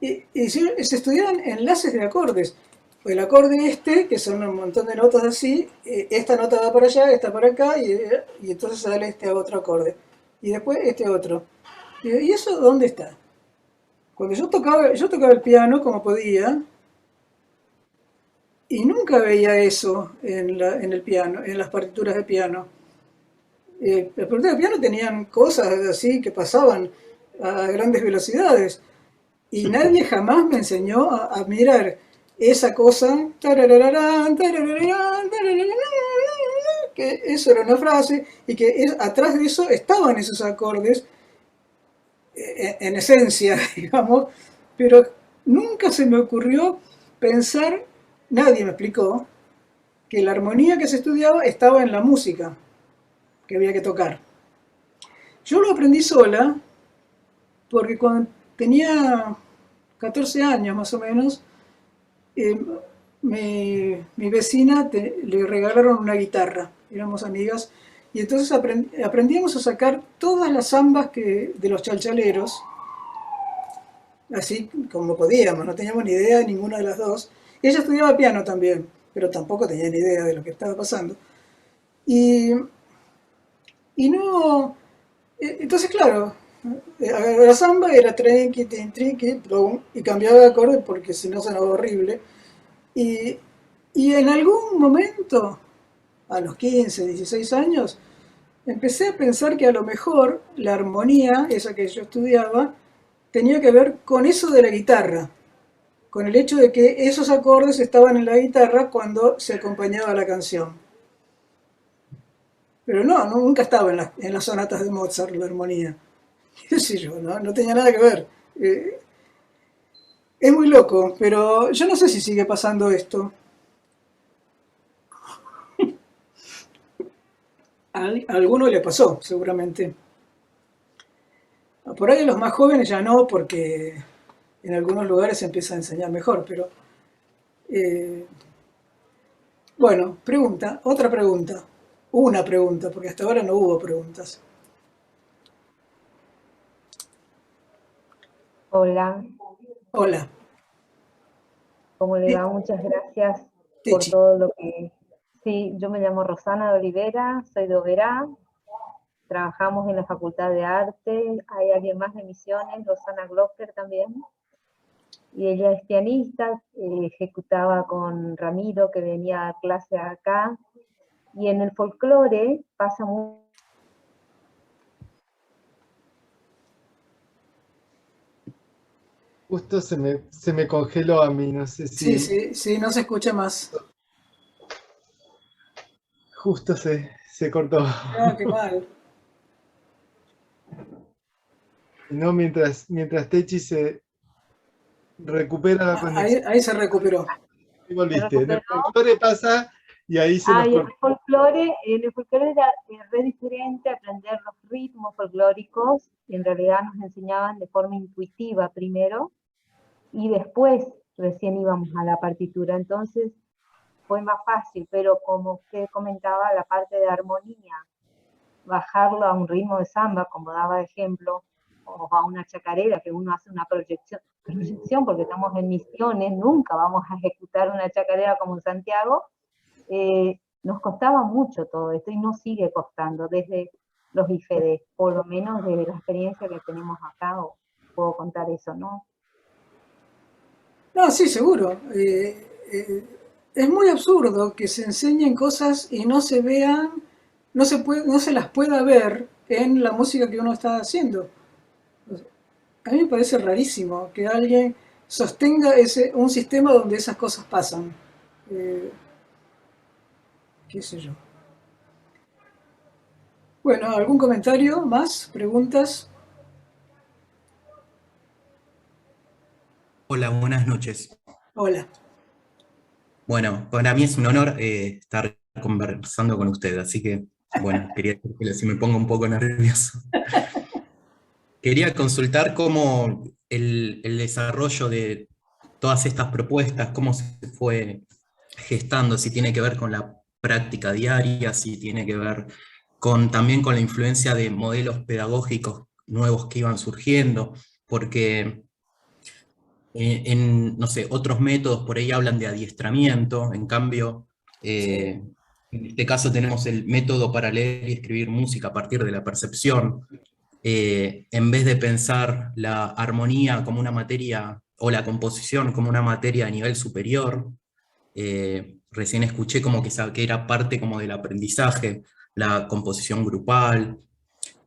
Y se estudiaban enlaces de acordes. El acorde este, que son un montón de notas así, esta nota va para allá, esta para acá, y entonces sale este otro acorde. Y después este otro. ¿Y eso dónde está? Cuando yo tocaba el piano como podía, y nunca veía eso en el piano, en las partituras de piano. Las partituras de piano tenían cosas así que pasaban a grandes velocidades. Y nadie jamás me enseñó a mirar esa cosa, que eso era una frase, y que atrás de eso estaban esos acordes, en esencia, digamos, pero nunca se me ocurrió pensar, nadie me explicó, que la armonía que se estudiaba estaba en la música que había que tocar. Yo lo aprendí sola, porque cuando tenía 14 años más o menos, eh, mi vecina le regalaron una guitarra, éramos amigas, y entonces aprendíamos a sacar todas las zambas de los chalchaleros, así como podíamos, no teníamos ni idea de ninguna de las dos. Ella estudiaba piano también, pero tampoco tenía ni idea de lo que estaba pasando. Y, y no, entonces claro, la samba era trinqui, tin, trinqui, plum, y cambiaba de acorde porque si no sonaba horrible. Y, y en algún momento, a los 15, 16 años, empecé a pensar que a lo mejor la armonía, esa que yo estudiaba, tenía que ver con eso de la guitarra, con el hecho de que esos acordes estaban en la guitarra cuando se acompañaba la canción. Pero no, nunca estaba en las sonatas de Mozart la armonía. ¿Qué sé yo? No tenía nada que ver. Es muy loco, pero yo no sé si sigue pasando esto. A alguno le pasó, seguramente. Por ahí a los más jóvenes ya no, porque en algunos lugares se empieza a enseñar mejor, pero eh, bueno, otra pregunta, una pregunta, porque hasta ahora no hubo preguntas. Hola, Hola, ¿cómo le va? Muchas gracias por Techi. todo lo que... Sí, yo me llamo Rosana de Olivera, soy de Oberá, trabajamos en la Facultad de Arte, hay alguien más de Misiones, Rosana Glocker también, y ella es pianista, ejecutaba con Ramiro, que venía a dar clase acá, y en el folclore pasa mucho. Justo se me congeló a mí, no sé Sí, si sí, sí, no se escucha más. justo se cortó. Ah, qué mal. No, mientras Techi se recupera la Ahí, conexión. ahí se recuperó. Y ¿Se volviste. En el recuperó? folclore pasa y ahí se nos Ah, y cortó. en el folclore era re diferente aprender los ritmos folclóricos, y en realidad nos enseñaban de forma intuitiva primero, y después recién íbamos a la partitura, entonces fue más fácil, pero como usted comentaba, la parte de armonía, bajarlo a un ritmo de samba, como daba de ejemplo, o a una chacarera, que uno hace una proyección porque estamos en Misiones, nunca vamos a ejecutar una chacarera como en Santiago. Nos costaba mucho todo esto y nos sigue costando desde los IFEDES, por lo menos desde la experiencia que tenemos acá, puedo contar eso, ¿no? No, sí, seguro. Es muy absurdo que se enseñen cosas y no se vean, no se las pueda ver en la música que uno está haciendo. A mí me parece rarísimo que alguien sostenga un sistema donde esas cosas pasan. Eh, qué sé yo. Bueno, ¿algún comentario más? ¿Preguntas? Hola, buenas noches. Hola. Bueno, para mí es un honor estar conversando con usted, así que, bueno, quería decir que si me pongo un poco nervioso. Quería consultar cómo el desarrollo de todas estas propuestas, cómo se fue gestando, si tiene que ver con la práctica diaria, si tiene que ver también con la influencia de modelos pedagógicos nuevos que iban surgiendo, porque no sé, otros métodos por ahí hablan de adiestramiento, en cambio, Sí. en este caso tenemos el método para leer y escribir música a partir de la percepción. En vez de pensar la armonía como una materia, o la composición como una materia a nivel superior, recién escuché como que era parte como del aprendizaje, la composición grupal.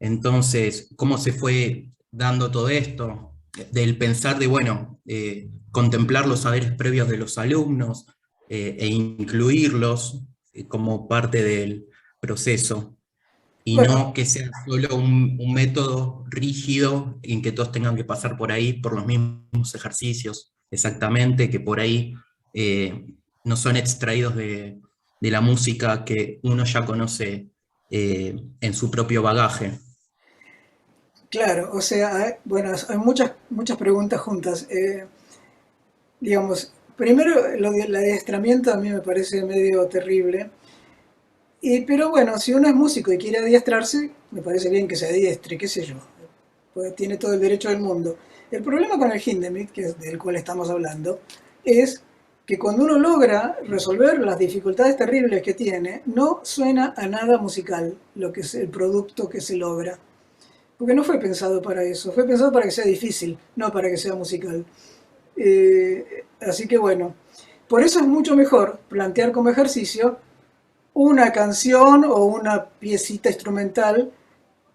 Entonces, ¿cómo se fue dando todo esto? Del pensar de, bueno, contemplar los saberes previos de los alumnos e incluirlos como parte del proceso, y Bueno, no que sea solo un método rígido en que todos tengan que pasar por ahí por los mismos ejercicios, exactamente, que por ahí no son extraídos de la música que uno ya conoce en su propio bagaje. Claro, o sea, bueno, hay muchas preguntas juntas. Digamos, primero, lo del adiestramiento a mí me parece medio terrible. Pero bueno, si uno es músico y quiere adiestrarse, me parece bien que se adiestre, qué sé yo. Pues tiene todo el derecho del mundo. El problema con el Hindemith, que es del cual estamos hablando, es que cuando uno logra resolver las dificultades terribles que tiene, no suena a nada musical lo que es el producto que se logra. Porque no fue pensado para eso, fue pensado para que sea difícil, no para que sea musical. Así que bueno, por eso es mucho mejor plantear como ejercicio una canción o una piecita instrumental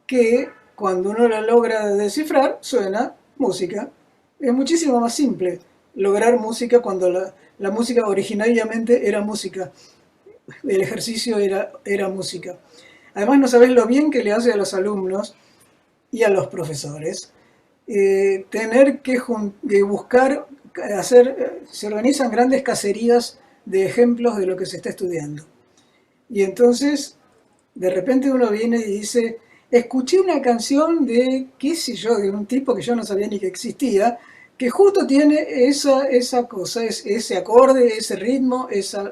que cuando uno la logra descifrar suena música. Es muchísimo más simple lograr música cuando la música originariamente era música. El ejercicio era música. Además no sabés lo bien que le hace a los alumnos y a los profesores tener que buscar, se organizan grandes cacerías de ejemplos de lo que se está estudiando. Y entonces, de repente uno viene y dice, escuché una canción de, qué sé yo, de un tipo que yo no sabía ni que existía, que justo tiene esa cosa, ese acorde, ese ritmo,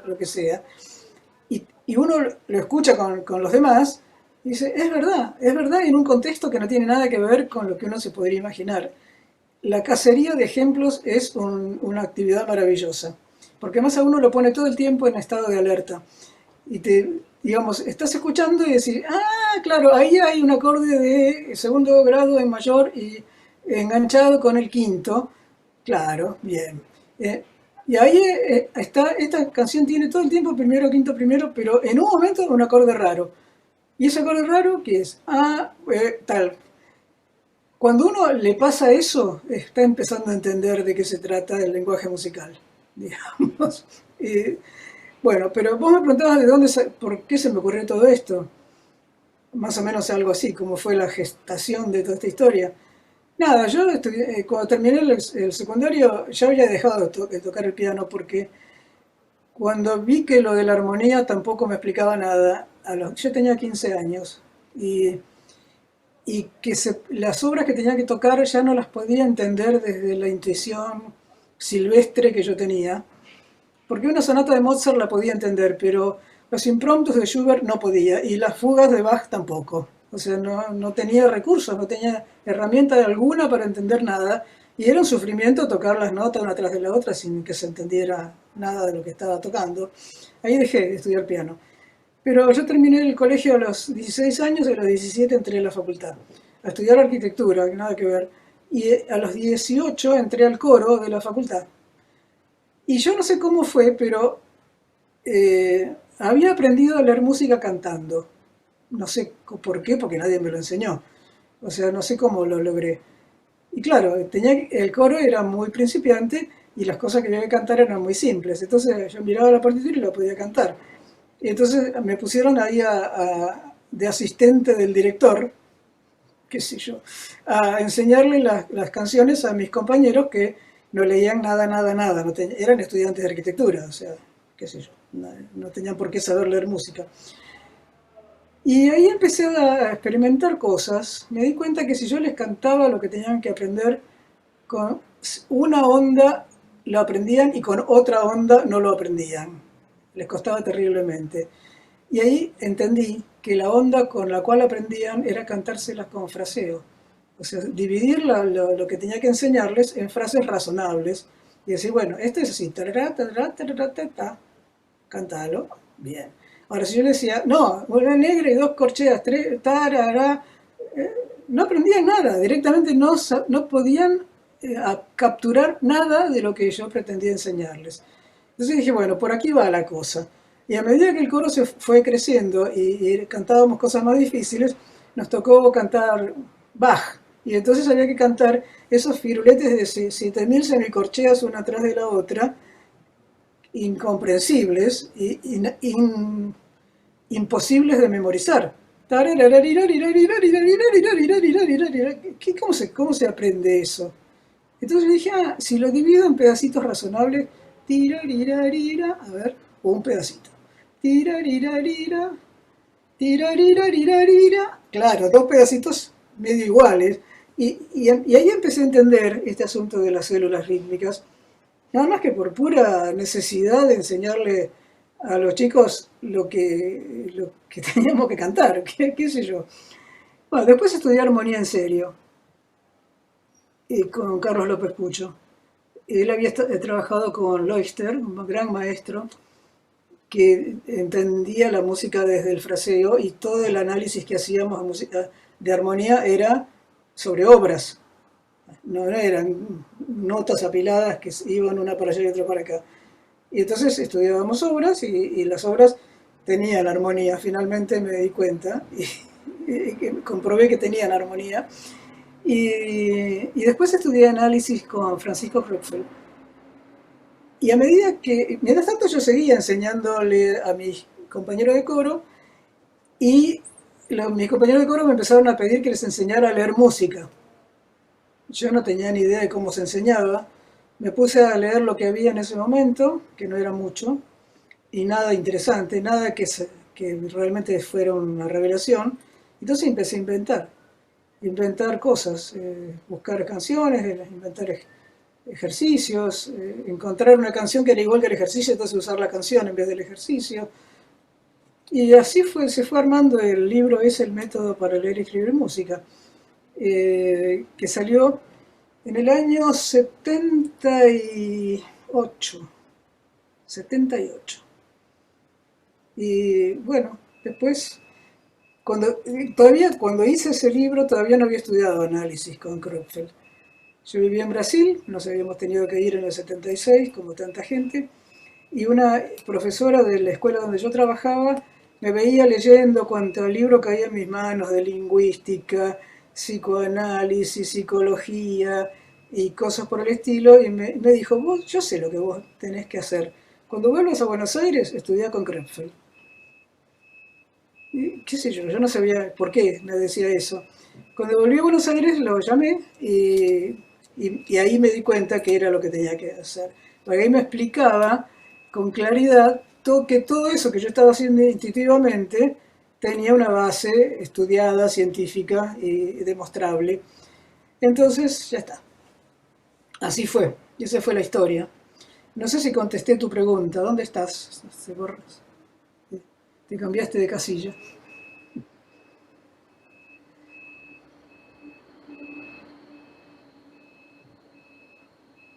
lo que sea. Y uno lo escucha con los demás y dice, es verdad, en un contexto que no tiene nada que ver con lo que uno se podría imaginar. La cacería de ejemplos es una actividad maravillosa, porque más a uno lo pone todo el tiempo en estado de alerta. Y digamos, estás escuchando y decís, claro, ahí hay un acorde de segundo grado en mayor y enganchado con el quinto. Claro, bien. Y ahí esta canción tiene todo el tiempo primero, quinto, primero, pero en un momento un acorde raro. ¿Y ese acorde raro qué es? Tal. Cuando uno le pasa eso, está empezando a entender de qué se trata el lenguaje musical, digamos. Bueno, pero vos me preguntabas por qué se me ocurrió todo esto. Más o menos algo así, como fue la gestación de toda esta historia. Nada, yo cuando terminé el secundario ya había dejado de tocar el piano porque cuando vi que lo de la armonía tampoco me explicaba nada, yo tenía 15 años y que las obras que tenía que tocar ya no las podía entender desde la intuición silvestre que yo tenía, porque una sonata de Mozart la podía entender, pero los impromptus de Schubert no podía, y las fugas de Bach tampoco. O sea, no tenía recursos, no tenía herramienta alguna para entender nada, y era un sufrimiento tocar las notas una tras de la otra sin que se entendiera nada de lo que estaba tocando. Ahí dejé de estudiar piano. Pero yo terminé el colegio a los 16 años y a los 17 entré a la facultad, a estudiar arquitectura, que nada que ver. Y a los 18 entré al coro de la facultad. Y yo no sé cómo fue, pero había aprendido a leer música cantando. No sé por qué, porque nadie me lo enseñó. O sea, no sé cómo lo logré. Y claro, el coro era muy principiante y las cosas que había que cantar eran muy simples. Entonces yo miraba la partitura y la podía cantar. Y entonces me pusieron ahí de asistente del director, qué sé yo, a enseñarle las canciones a mis compañeros que no leían nada, eran estudiantes de arquitectura, o sea, qué sé yo, no tenían por qué saber leer música. Y ahí empecé a experimentar cosas, me di cuenta que si yo les cantaba lo que tenían que aprender, con una onda lo aprendían y con otra onda no lo aprendían, les costaba terriblemente. Y ahí entendí que la onda con la cual aprendían era cantárselas con fraseo. O sea, dividir lo que tenía que enseñarles en frases razonables y decir, bueno, esto es así, tarará, tarará, tarará, tarará, cántalo, bien. Ahora, si yo le decía, no, una negra y dos corcheas, tres, tarará, no aprendían nada, directamente no podían capturar nada de lo que yo pretendía enseñarles. Entonces dije, bueno, por aquí va la cosa. Y a medida que el coro se fue creciendo y cantábamos cosas más difíciles, nos tocó cantar Bach. Y entonces había que cantar esos firuletes de 7000 semicorcheas una tras de la otra, incomprensibles e imposibles de memorizar. ¿Cómo se aprende eso? Entonces yo dije, si lo divido en pedacitos razonables, a ver, un pedacito. Claro, dos pedacitos medio iguales. Y ahí empecé a entender este asunto de las células rítmicas, nada más que por pura necesidad de enseñarle a los chicos lo que teníamos que cantar, qué sé yo. Bueno, después estudié armonía en serio, con Carlos López Pucho. Él había trabajado con Leuchter, un gran maestro, que entendía la música desde el fraseo, y todo el análisis que hacíamos de música de armonía era sobre obras. No eran notas apiladas que iban una para allá y otra para acá. Y entonces estudiábamos obras y las obras tenían armonía. Finalmente me di cuenta y comprobé que tenían armonía. Y después estudié análisis con Francisco Krupfel. Y a medida que, mientras tanto, yo seguía enseñándole a mis compañeros de coro, y mis compañeros de coro me empezaron a pedir que les enseñara a leer música. Yo no tenía ni idea de cómo se enseñaba. Me puse a leer lo que había en ese momento, que no era mucho, y nada interesante, nada que realmente fuera una revelación. Entonces empecé a inventar cosas, buscar canciones, inventar ejercicios, encontrar una canción que era igual que el ejercicio, entonces usar la canción en vez del ejercicio. Y así se fue armando el libro, es el método para leer y escribir música, que salió en el año 78. Y bueno, después, cuando hice ese libro, todavía no había estudiado análisis con Krupfel. Yo vivía en Brasil, nos habíamos tenido que ir en el 76, como tanta gente, y una profesora de la escuela donde yo trabajaba me veía leyendo cuanto libro caía en mis manos de lingüística, psicoanálisis, psicología y cosas por el estilo, y me dijo: yo sé lo que vos tenés que hacer. Cuando vuelvas a Buenos Aires, estudiá con Krupfel. Y qué sé yo no sabía por qué me decía eso. Cuando volví a Buenos Aires lo llamé y ahí me di cuenta que era lo que tenía que hacer. Porque ahí me explicaba con claridad que todo eso que yo estaba haciendo instintivamente tenía una base estudiada, científica y demostrable. Entonces, ya está. Así fue. Y esa fue la historia. No sé si contesté tu pregunta. ¿Dónde estás? Te cambiaste de casilla.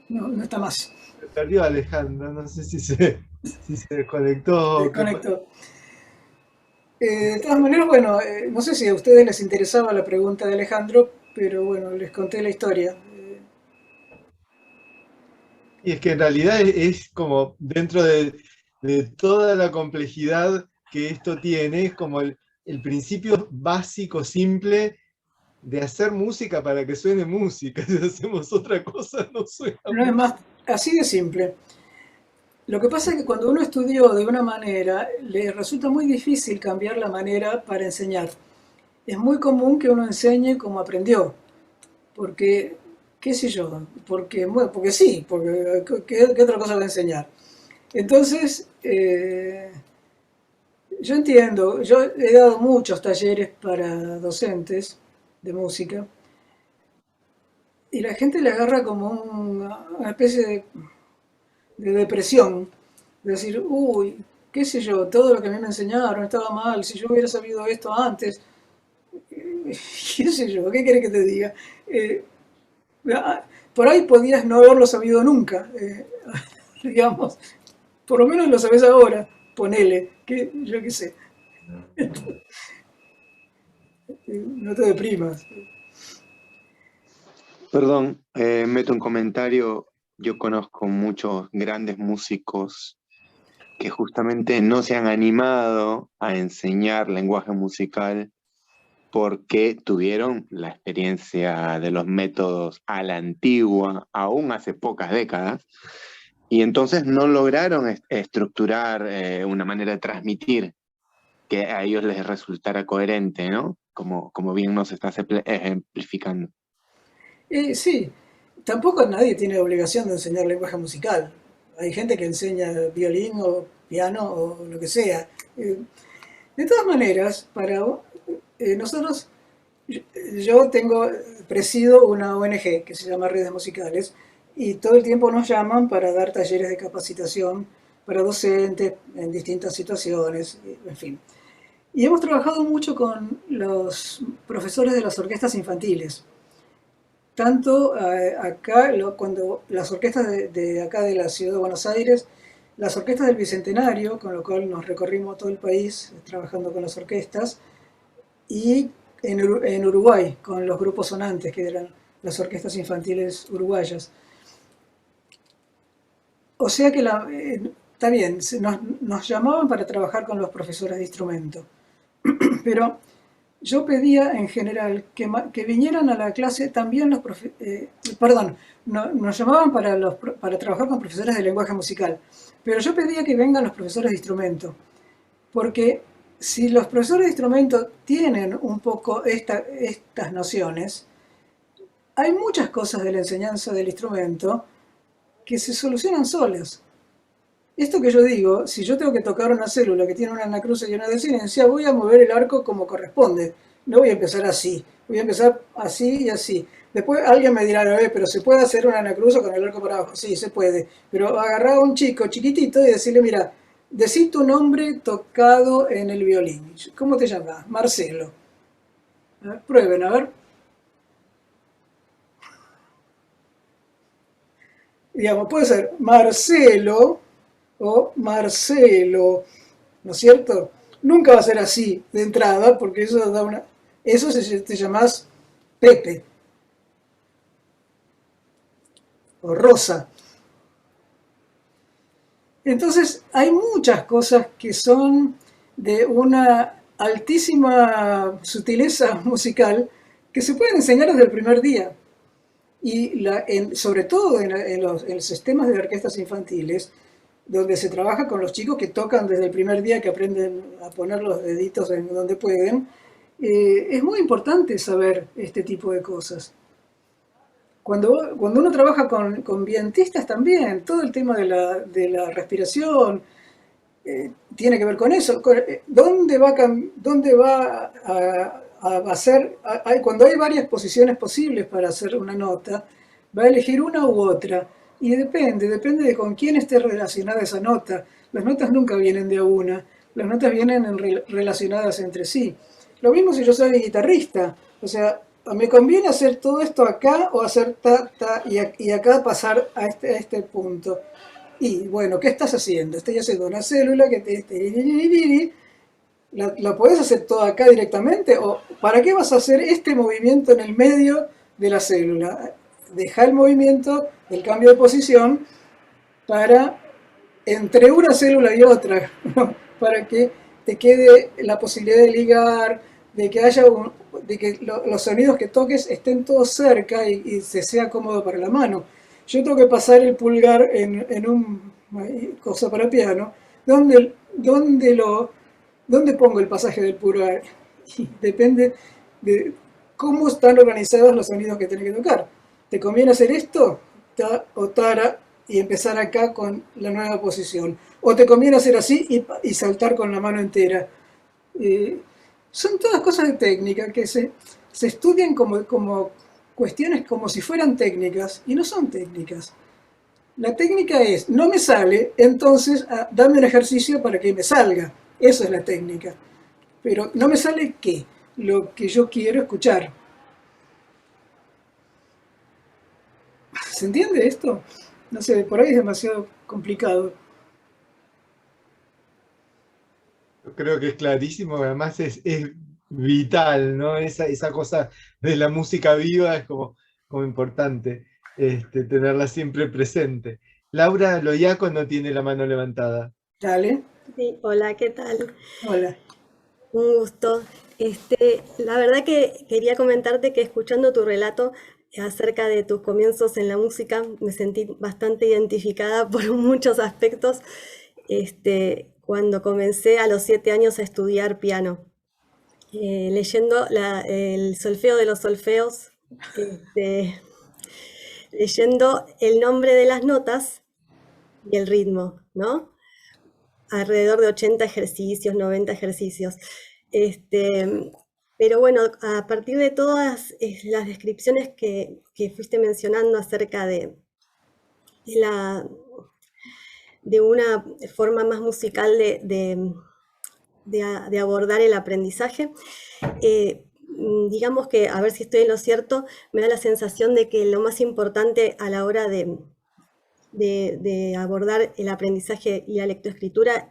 No está más. Se perdió Alejandro, no sé si se desconectó. Se desconectó. De todas maneras, bueno, no sé si a ustedes les interesaba la pregunta de Alejandro, pero bueno, les conté la historia. Y es que en realidad es como dentro de toda la complejidad que esto tiene, es como el principio básico, simple, de hacer música para que suene música. Si hacemos otra cosa, no suena No es más, así de simple. Lo que pasa es que cuando uno estudió de una manera, le resulta muy difícil cambiar la manera para enseñar. Es muy común que uno enseñe como aprendió, porque, qué sé yo, porque sí, porque ¿qué otra cosa va a enseñar? Entonces, yo entiendo, yo he dado muchos talleres para docentes de música, y la gente le agarra como una especie de depresión, de decir: uy, qué sé yo, todo lo que a mí me enseñaron estaba mal, si yo hubiera sabido esto antes, qué sé yo, ¿qué querés que te diga? Por ahí podías no haberlo sabido nunca, digamos, por lo menos lo sabés ahora, ponele, que yo qué sé. No te deprimas. Perdón, meto un comentario. Yo conozco muchos grandes músicos que justamente no se han animado a enseñar lenguaje musical porque tuvieron la experiencia de los métodos a la antigua, aún hace pocas décadas, y entonces no lograron estructurar una manera de transmitir que a ellos les resultara coherente, ¿no? Como bien nos estás ejemplificando. Sí, tampoco nadie tiene obligación de enseñar lenguaje musical. Hay gente que enseña violín o piano o lo que sea. De todas maneras, para nosotros, yo tengo presido una ONG que se llama Redes Musicales y todo el tiempo nos llaman para dar talleres de capacitación para docentes en distintas situaciones, en fin. Y hemos trabajado mucho con los profesores de las orquestas infantiles. Tanto acá, cuando las orquestas de acá de la ciudad de Buenos Aires, las orquestas del Bicentenario, con lo cual nos recorrimos todo el país trabajando con las orquestas, y en Uruguay, con los grupos sonantes, que eran las orquestas infantiles uruguayas. O sea que está bien, nos llamaban para trabajar con los profesores de instrumento, pero yo pedía en general que vinieran a la clase también los nos llamaban para trabajar con profesores de lenguaje musical, pero yo pedía que vengan los profesores de instrumento, porque si los profesores de instrumento tienen un poco estas nociones, hay muchas cosas de la enseñanza del instrumento que se solucionan solas. Esto que yo digo, si yo tengo que tocar una célula que tiene una anacruce y una desinencia, voy a mover el arco como corresponde. No voy a empezar así, voy a empezar así y así. Después alguien me dirá, pero ¿se puede hacer una anacruce con el arco para abajo? Sí, se puede. Pero agarrar a un chico chiquitito y decirle, mira, decí tu nombre tocado en el violín. ¿Cómo te llamas? Marcelo. A ver, prueben, a ver. Digamos, puede ser Marcelo o Marcelo, ¿no es cierto? Nunca va a ser así de entrada, porque eso da una... Eso te llamás Pepe o Rosa. Entonces, hay muchas cosas que son de una altísima sutileza musical que se pueden enseñar desde el primer día. Y sobre todo en los sistemas de orquestas infantiles, donde se trabaja con los chicos que tocan desde el primer día, que aprenden a poner los deditos en donde pueden, es muy importante saber este tipo de cosas. Cuando uno trabaja con vientistas también, todo el tema de la respiración tiene que ver con eso. ¿Dónde va a hacer? Cuando hay varias posiciones posibles para hacer una nota, va a elegir una u otra. Y depende de con quién esté relacionada esa nota. Las notas nunca vienen de a una, las notas vienen relacionadas entre sí. Lo mismo si yo soy guitarrista, o sea, me conviene hacer todo esto acá o hacer ta, ta, y acá pasar a este punto. Y bueno, ¿qué estás haciendo? Estoy haciendo una célula que ¿la podés hacer toda acá directamente? ¿O para qué vas a hacer este movimiento en el medio de la célula? Deja el movimiento, el cambio de posición, para entre una célula y otra, ¿no? Para que te quede la posibilidad de ligar, de que haya de que los sonidos que toques estén todos cerca y se sea cómodo para la mano. Yo tengo que pasar el pulgar en un cosa para piano, ¿dónde pongo el pasaje del pulgar? Y depende de cómo están organizados los sonidos que tenés que tocar. ¿Te conviene hacer esto? Ta o tara, y empezar acá con la nueva posición. O te conviene hacer así y saltar con la mano entera. Son todas cosas de técnica que se estudian como cuestiones como si fueran técnicas, y no son técnicas. La técnica es, no me sale, entonces dame un ejercicio para que me salga. Eso es la técnica. Pero no me sale ¿qué? Lo que yo quiero escuchar. ¿Se entiende esto? No sé, por ahí es demasiado complicado. Yo creo que es clarísimo, además es vital, ¿no? Esa cosa de la música viva es como importante tenerla siempre presente. Laura Loyaco no tiene la mano levantada. Dale. Sí, hola, ¿qué tal? Hola. Un gusto. La verdad que quería comentarte que escuchando tu relato acerca de tus comienzos en la música, me sentí bastante identificada por muchos aspectos. Cuando comencé a los 7 años a estudiar piano, leyendo el solfeo de los solfeos, leyendo el nombre de las notas y el ritmo, ¿no? Alrededor de 80 ejercicios, 90 ejercicios. Pero bueno, a partir de todas las descripciones que fuiste mencionando acerca de la, de una forma más musical de abordar el aprendizaje, digamos que, a ver si estoy en lo cierto, me da la sensación de que lo más importante a la hora de abordar el aprendizaje y la lectoescritura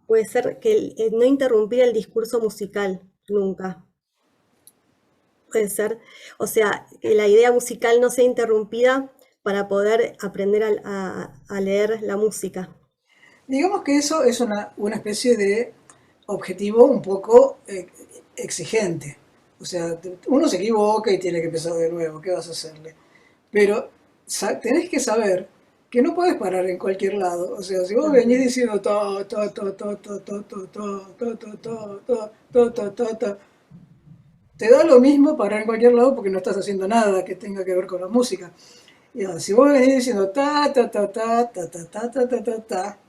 puede ser que no interrumpir el discurso musical nunca. Puede ser, o sea, que la idea musical no sea interrumpida para poder aprender a leer la música. Digamos que eso es una especie de objetivo un poco exigente. O sea, uno se equivoca y tiene que empezar de nuevo, ¿qué vas a hacerle? Pero tenés que saber que no puedes parar en cualquier lado. O sea, si vos venís diciendo ta, ta, ta, ta, ta, ta, ta, ta, ta, ta, ta, ta, ta, ta, ta, te da lo mismo parar en cualquier lado porque no estás haciendo nada que tenga que ver con la música. Y ahora, si vos venís diciendo ta, ta, ta, ta, ta, ta, ta, ta, ta, ta, ta,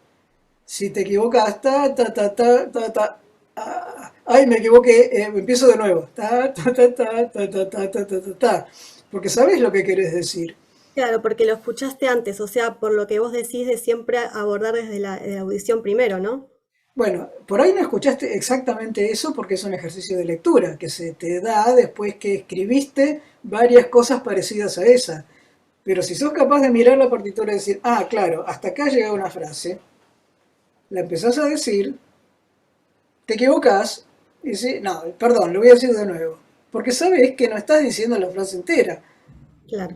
si te equivocas, ta, ta, ta, ta, ta, ta, ay, me equivoqué, empiezo de nuevo, ta, ta, ta, ta, ta, ta, ta, ta, ta, ta, ta, porque sabés lo que querés decir. Claro, porque lo escuchaste antes, o sea, por lo que vos decís de siempre abordar desde la audición primero, ¿no? Bueno, por ahí no escuchaste exactamente eso porque es un ejercicio de lectura que se te da después que escribiste varias cosas parecidas a esa. Pero si sos capaz de mirar la partitura y decir, ah, claro, hasta acá llega una frase, la empezás a decir, te equivocás y decís, no, perdón, lo voy a decir de nuevo. Porque sabes que no estás diciendo la frase entera. Claro.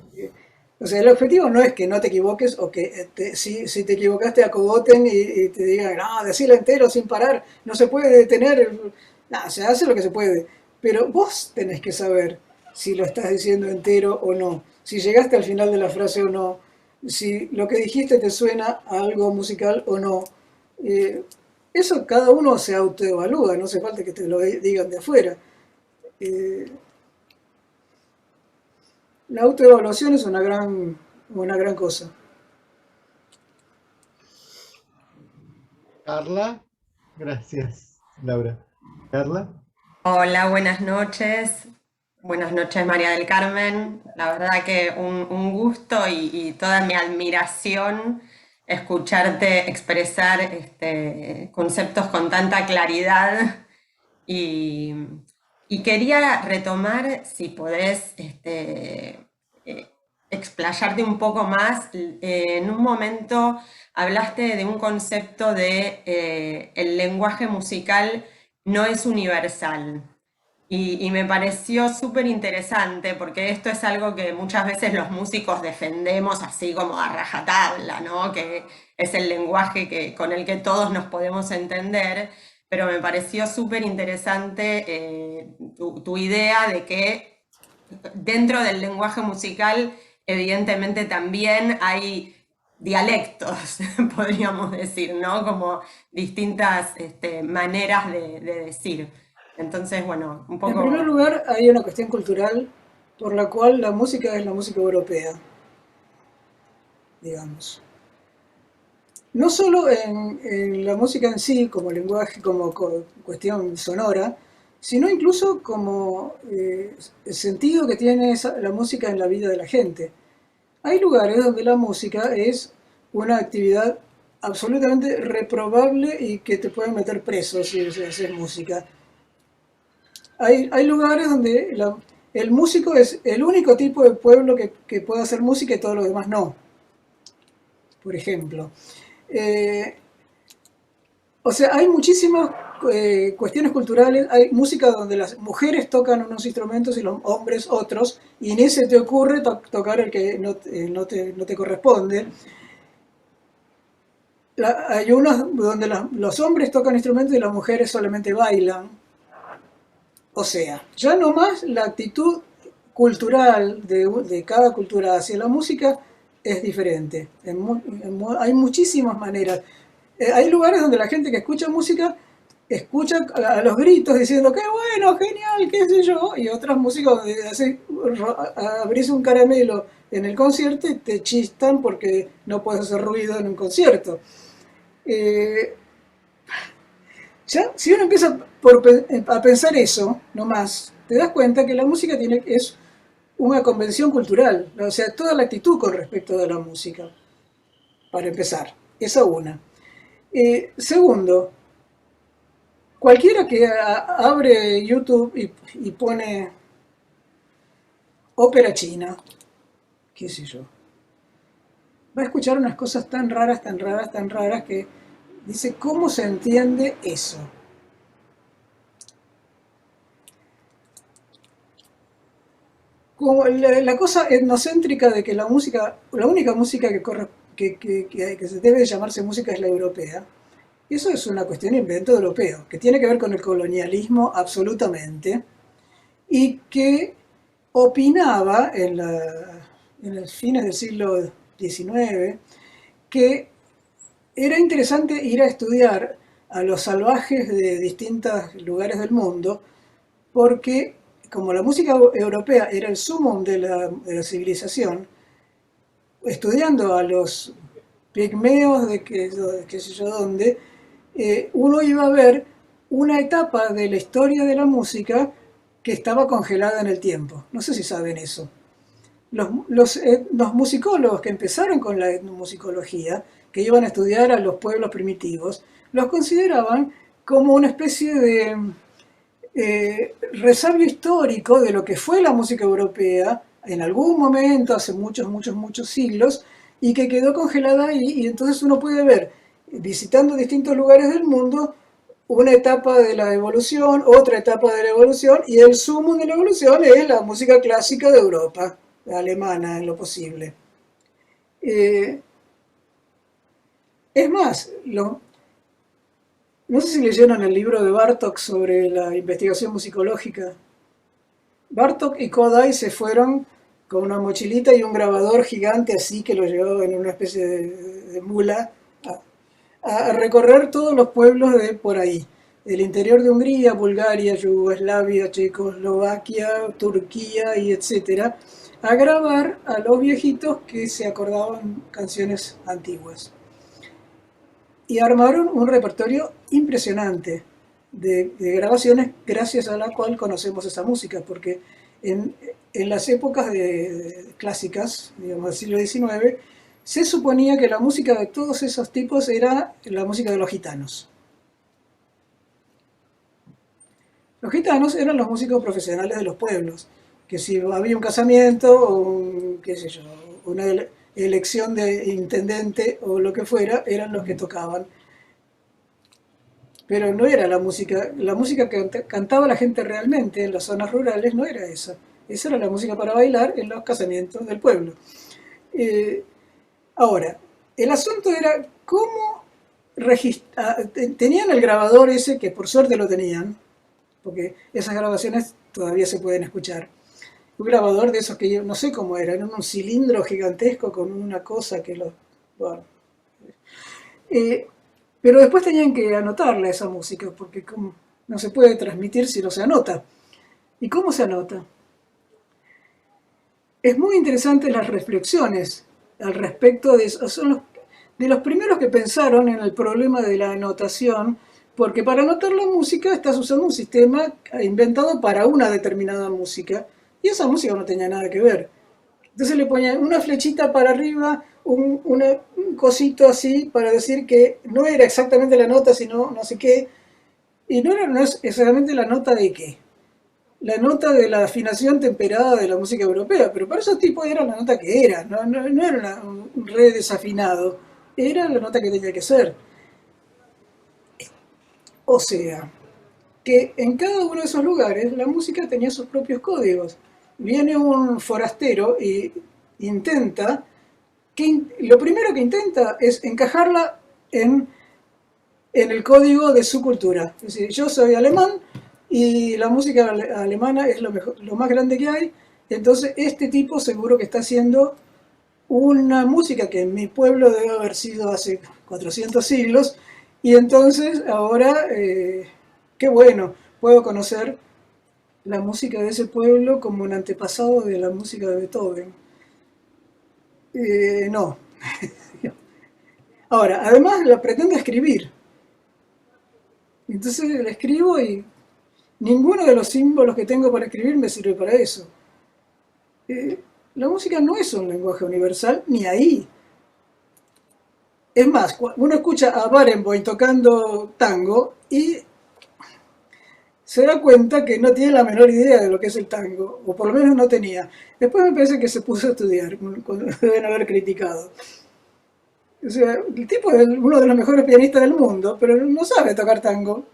O sea, el objetivo no es que no te equivoques o que si te equivocaste acogoten y te digan, no, decirlo entero sin parar, no se puede detener. No, se hace lo que se puede. Pero vos tenés que saber si lo estás diciendo entero o no, si llegaste al final de la frase o no, si lo que dijiste te suena a algo musical o no. Eso cada uno se autoevalúa, no hace falta que te lo digan de afuera. La autoevaluación es una gran cosa. Carla, gracias, Laura. Carla. Hola, buenas noches. Buenas noches, María del Carmen. La verdad que un gusto y toda mi admiración escucharte expresar conceptos con tanta claridad. Y quería retomar, si podés, explayarte un poco más. En un momento hablaste de un concepto de el lenguaje musical no es universal. Y me pareció súper interesante porque esto es algo que muchas veces los músicos defendemos así como a rajatabla, ¿no? Que es el lenguaje con el que todos nos podemos entender, pero me pareció súper interesante tu idea de que dentro del lenguaje musical evidentemente también hay dialectos, podríamos decir, ¿no? Como distintas maneras de decir. Entonces, bueno, un poco... En primer lugar, hay una cuestión cultural por la cual la música es la música europea, digamos. No solo en la música en sí, como lenguaje, como cuestión sonora, sino incluso como el sentido que tiene la música en la vida de la gente. Hay lugares donde la música es una actividad absolutamente reprobable y que te pueden meter preso si haces música. Hay lugares donde el músico es el único tipo de pueblo que puede hacer música y todos los demás no. Por ejemplo. O sea, hay muchísimas cuestiones culturales. Hay música donde las mujeres tocan unos instrumentos y los hombres otros, y ni se te ocurre tocar el que no te corresponde. Hay unos donde los hombres tocan instrumentos y las mujeres solamente bailan. O sea, ya nomás la actitud cultural de cada cultura hacia la música es diferente. Hay muchísimas maneras. Hay lugares donde la gente que escucha música escucha a los gritos diciendo ¡qué bueno, genial, qué sé yo! Y otras músicas donde abrís un caramelo en el concierto y te chistan porque no puedes hacer ruido en un concierto. Ya, si uno empieza a pensar eso, nomás, te das cuenta que la música es una convención cultural, o sea, toda la actitud con respecto de la música, para empezar, esa una. Segundo, cualquiera que abre YouTube y pone ópera china, qué sé yo, va a escuchar unas cosas tan raras, tan raras, tan raras que dice, ¿cómo se entiende eso? Como la cosa etnocéntrica de que la única música que se debe llamarse música es la europea, eso es una cuestión de invento europeo, que tiene que ver con el colonialismo absolutamente, y que opinaba en los fines del siglo XIX que era interesante ir a estudiar a los salvajes de distintos lugares del mundo, porque como la música europea era el sumum de la civilización, estudiando a los pigmeos de qué sé yo dónde, uno iba a ver una etapa de la historia de la música que estaba congelada en el tiempo. No sé si saben eso. Los musicólogos que empezaron con la etnomusicología, que iban a estudiar a los pueblos primitivos, los consideraban como una especie de resabio histórico de lo que fue la música europea en algún momento, hace muchos, muchos, muchos siglos, y que quedó congelada ahí, y entonces uno puede ver, visitando distintos lugares del mundo, una etapa de la evolución, otra etapa de la evolución, y el sumum de la evolución es la música clásica de Europa, alemana en lo posible. Es más, no sé si leyeron el libro de Bartók sobre la investigación musicológica. Bartók y Kodály se fueron con una mochilita y un grabador gigante así que lo llevaba en una especie de mula a recorrer todos los pueblos de por ahí, del interior de Hungría, Bulgaria, Yugoslavia, Checoslovaquia, Turquía y etcétera, a grabar a los viejitos que se acordaban canciones antiguas. Y armaron un repertorio impresionante de grabaciones gracias a la cual conocemos esa música, porque en las épocas clásicas, digamos del siglo XIX, se suponía que la música de todos esos tipos era la música de los gitanos. Los gitanos eran los músicos profesionales de los pueblos, que si había un casamiento o qué sé yo, una elección de intendente o lo que fuera, eran los que tocaban. Pero no era la música que cantaba la gente realmente en las zonas rurales no era esa. Esa era la música para bailar en los casamientos del pueblo. Ahora, el asunto era cómo tenían el grabador ese, que por suerte lo tenían, porque esas grabaciones todavía se pueden escuchar. Un grabador de esos que yo no sé cómo era, en un cilindro gigantesco con una cosa que lo... Bueno. Pero después tenían que anotarla esa música, porque no se puede transmitir si no se anota. ¿Y cómo se anota? Es muy interesante las reflexiones al respecto de eso. Son de los primeros que pensaron en el problema de la anotación, porque para anotar la música estás usando un sistema inventado para una determinada música, y esa música no tenía nada que ver. Entonces le ponían una flechita para arriba, un cosito así para decir que no era exactamente la nota, sino no sé qué. Y no es exactamente la nota de qué. La nota de la afinación temperada de la música europea, pero para esos tipos era la nota que era, no era un re desafinado, era la nota que tenía que ser. O sea, que en cada uno de esos lugares la música tenía sus propios códigos. Viene un forastero e intenta, lo primero que intenta es encajarla en el código de su cultura. Es decir, yo soy alemán y la música alemana es lo más grande que hay, entonces este tipo seguro que está haciendo una música que en mi pueblo debe haber sido hace 400 siglos, y entonces ahora, qué bueno, puedo conocer la música de ese pueblo como un antepasado de la música de Beethoven. No. Ahora, además la pretende escribir. Entonces le escribo y ninguno de los símbolos que tengo para escribir me sirve para eso. La música no es un lenguaje universal, ni ahí. Es más, uno escucha a Barenboim tocando tango y se da cuenta que no tiene la menor idea de lo que es el tango, o por lo menos no tenía. Después me parece que se puso a estudiar, cuando deben haber criticado. O sea, el tipo es uno de los mejores pianistas del mundo, pero no sabe tocar tango.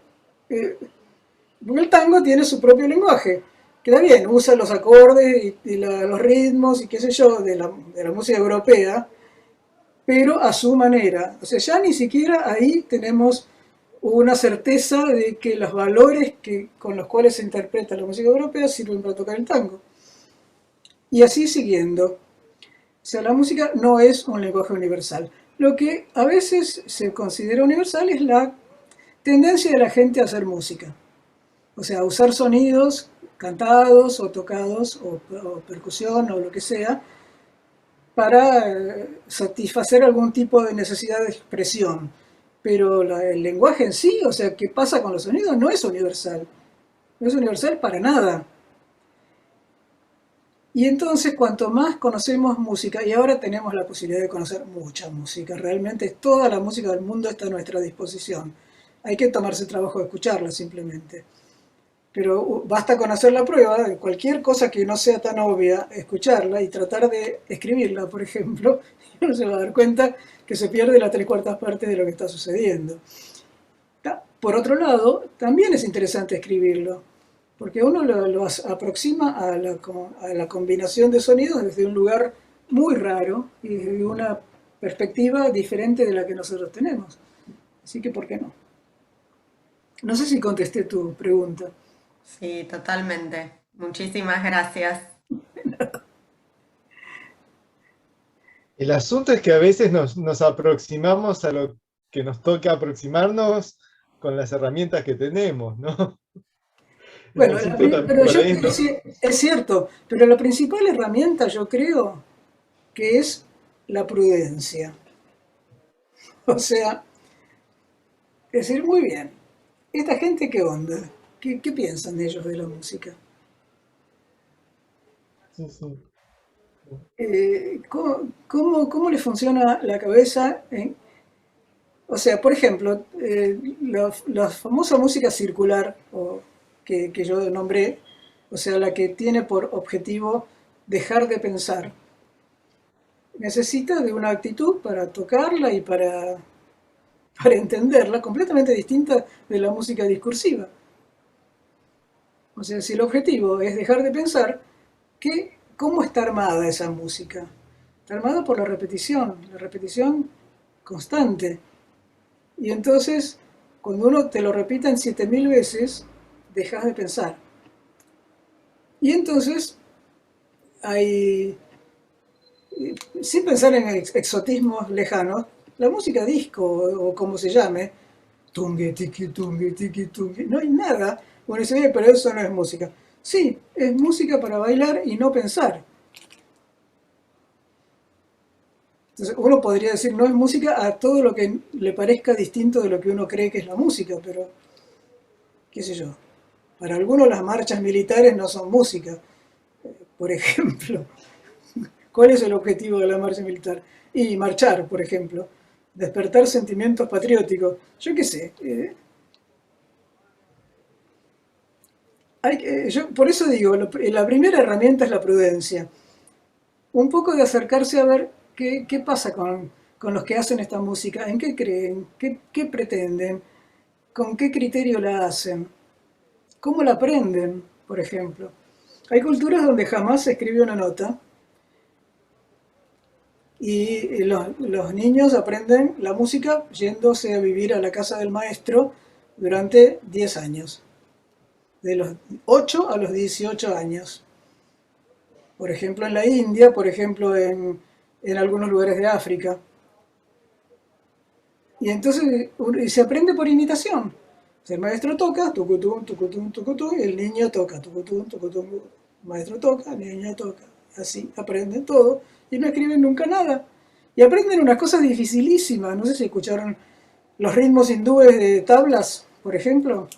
Porque el tango tiene su propio lenguaje. Queda bien, usa los acordes y los ritmos y qué sé yo, de la música europea, pero a su manera. O sea, ya ni siquiera ahí tenemos una certeza de que los valores con los cuales se interpreta la música europea sirven para tocar el tango. Y así siguiendo. O sea, la música no es un lenguaje universal. Lo que a veces se considera universal es la tendencia de la gente a hacer música. O sea, a usar sonidos cantados o tocados o percusión o lo que sea para satisfacer algún tipo de necesidad de expresión. Pero el lenguaje en sí, o sea, qué pasa con los sonidos, no es universal. No es universal para nada. Y entonces, cuanto más conocemos música, y ahora tenemos la posibilidad de conocer mucha música, realmente toda la música del mundo está a nuestra disposición. Hay que tomarse el trabajo de escucharla simplemente. Pero basta con hacer la prueba de cualquier cosa que no sea tan obvia, escucharla y tratar de escribirla, por ejemplo, y uno se va a dar cuenta que se pierde la 3/4 parte de lo que está sucediendo. Por otro lado, también es interesante escribirlo, porque uno lo aproxima a la combinación de sonidos desde un lugar muy raro y desde una perspectiva diferente de la que nosotros tenemos. Así que, ¿por qué no? No sé si contesté tu pregunta. Sí, totalmente. Muchísimas gracias. El asunto es que a veces nos aproximamos a lo que nos toca aproximarnos con las herramientas que tenemos, ¿no? Bueno, sí, es cierto, pero la principal herramienta yo creo que es la prudencia. O sea, es decir, muy bien, ¿esta gente qué onda? ¿Qué piensan ellos de la música? Sí, sí. ¿Cómo les funciona la cabeza? O sea, por ejemplo, la famosa música circular que yo nombré, o sea, la que tiene por objetivo dejar de pensar, necesita de una actitud para tocarla y para entenderla, completamente distinta de la música discursiva. O sea, si el objetivo es dejar de pensar, ¿cómo está armada esa música? Está armada por la repetición constante. Y entonces, cuando uno te lo repiten 7000 veces, dejas de pensar. Y entonces, sin pensar en exotismos lejanos, la música disco, o como se llame, tungue, tiki, tungue, no hay nada. Bueno, dice, pero eso no es música. Sí, es música para bailar y no pensar. Entonces, uno podría decir, no es música a todo lo que le parezca distinto de lo que uno cree que es la música, pero, qué sé yo, para algunos las marchas militares no son música, por ejemplo. ¿Cuál es el objetivo de la marcha militar? Y marchar, por ejemplo, despertar sentimientos patrióticos, yo qué sé. Por eso digo, la primera herramienta es la prudencia. Un poco de acercarse a ver qué pasa con los que hacen esta música, en qué creen, qué pretenden, con qué criterio la hacen, cómo la aprenden, por ejemplo. Hay culturas donde jamás se escribe una nota y los niños aprenden la música yéndose a vivir a la casa del maestro durante 10 años. De los 8 a los 18 años. Por ejemplo, en la India, por ejemplo, en algunos lugares de África. Y entonces se aprende por imitación. O sea, el maestro toca, tucutún, tucutún, tucutún, y el niño toca, tucutún, tucutún, el maestro toca, el niño toca. Así aprenden todo y no escriben nunca nada. Y aprenden unas cosas dificilísimas. No sé si escucharon los ritmos hindúes de tablas, por ejemplo,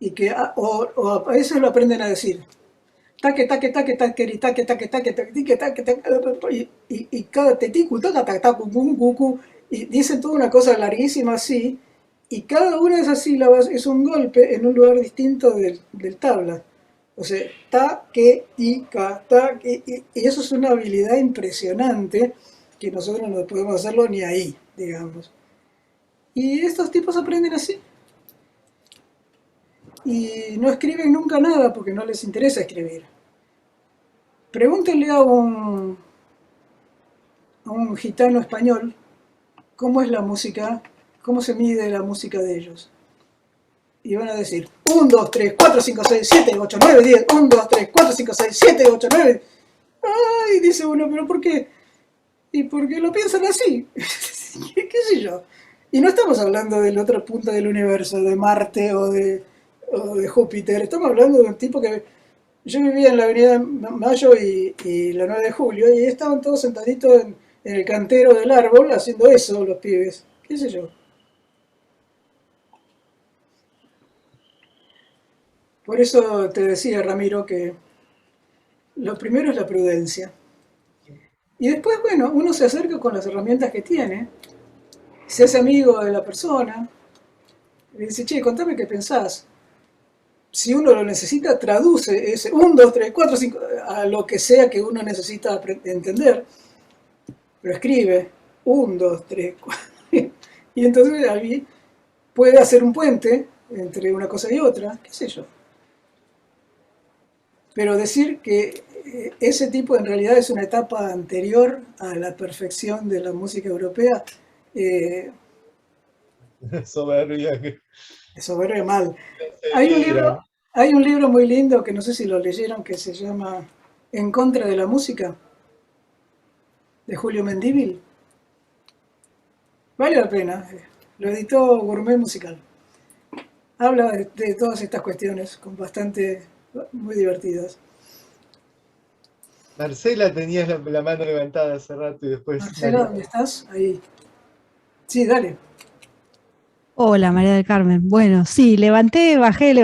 y que o a veces lo aprenden a decir. Taque, taque, taque, taque, taque, taque, taque, taque, taque, taque, y cada teticu, taca, taca, tacu, cucu, y dicen toda una cosa larguísima así, y cada una de esas sílabas es un golpe en un lugar distinto del tabla. O sea, ta, que, ti, ca, ta, que, y eso es una habilidad impresionante que nosotros no podemos hacerlo ni ahí, digamos. Y estos tipos aprenden así. Y no escriben nunca nada porque no les interesa escribir. Pregúntenle a un gitano español cómo es la música, cómo se mide la música de ellos. Y van a decir 1, 2, 3, 4, 5, 6, 7, 8, 9, 10, 1, 2, 3, 4, 5, 6, 7, 8, 9. Ay, dice uno, ¿pero por qué? Y porque lo piensan así. ¿Qué sé yo? Y no estamos hablando del otro punto del universo, de Marte o de Júpiter. Estamos hablando de un tipo que... Yo vivía en la avenida Mayo y la 9 de Julio, y estaban todos sentaditos en el cantero del árbol haciendo eso, los pibes. ¿Qué sé yo? Por eso te decía, Ramiro, que lo primero es la prudencia. Y después, bueno, uno se acerca con las herramientas que tiene, se hace amigo de la persona, le dice, che, contame qué pensás. Si uno lo necesita, traduce ese 1, 2, 3, 4, 5, a lo que sea que uno necesita entender, lo escribe 1, 2, 3, 4, y entonces alguien puede hacer un puente entre una cosa y otra, qué sé yo. Pero decir que ese tipo en realidad es una etapa anterior a la perfección de la música europea, Soberbia. es soberbia mal. Hay un libro muy lindo que no sé si lo leyeron, que se llama En contra de la música, de Julio Mendívil. Vale la pena. Lo editó Gourmet Musical. Habla de todas estas cuestiones con muy divertidas. Marcela, tenías la mano levantada hace rato y después... Marcela, María. ¿dónde estás? Ahí. Sí, dale. Hola, María del Carmen. Bueno, sí, levanté, bajé,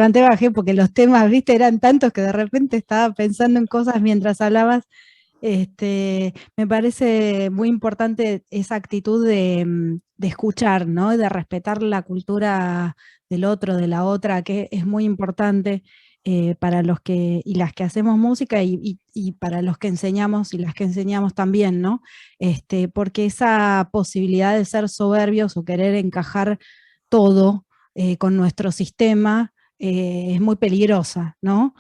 porque los temas, viste, eran tantos que de repente estaba pensando en cosas mientras hablabas. Me parece muy importante esa actitud de escuchar, ¿no? De respetar la cultura del otro, de la otra, que es muy importante para los que, y las que hacemos música y para los que enseñamos y las que enseñamos también, ¿no? Porque esa posibilidad de ser soberbios o querer encajar todo con nuestro sistema es muy peligrosa, ¿no?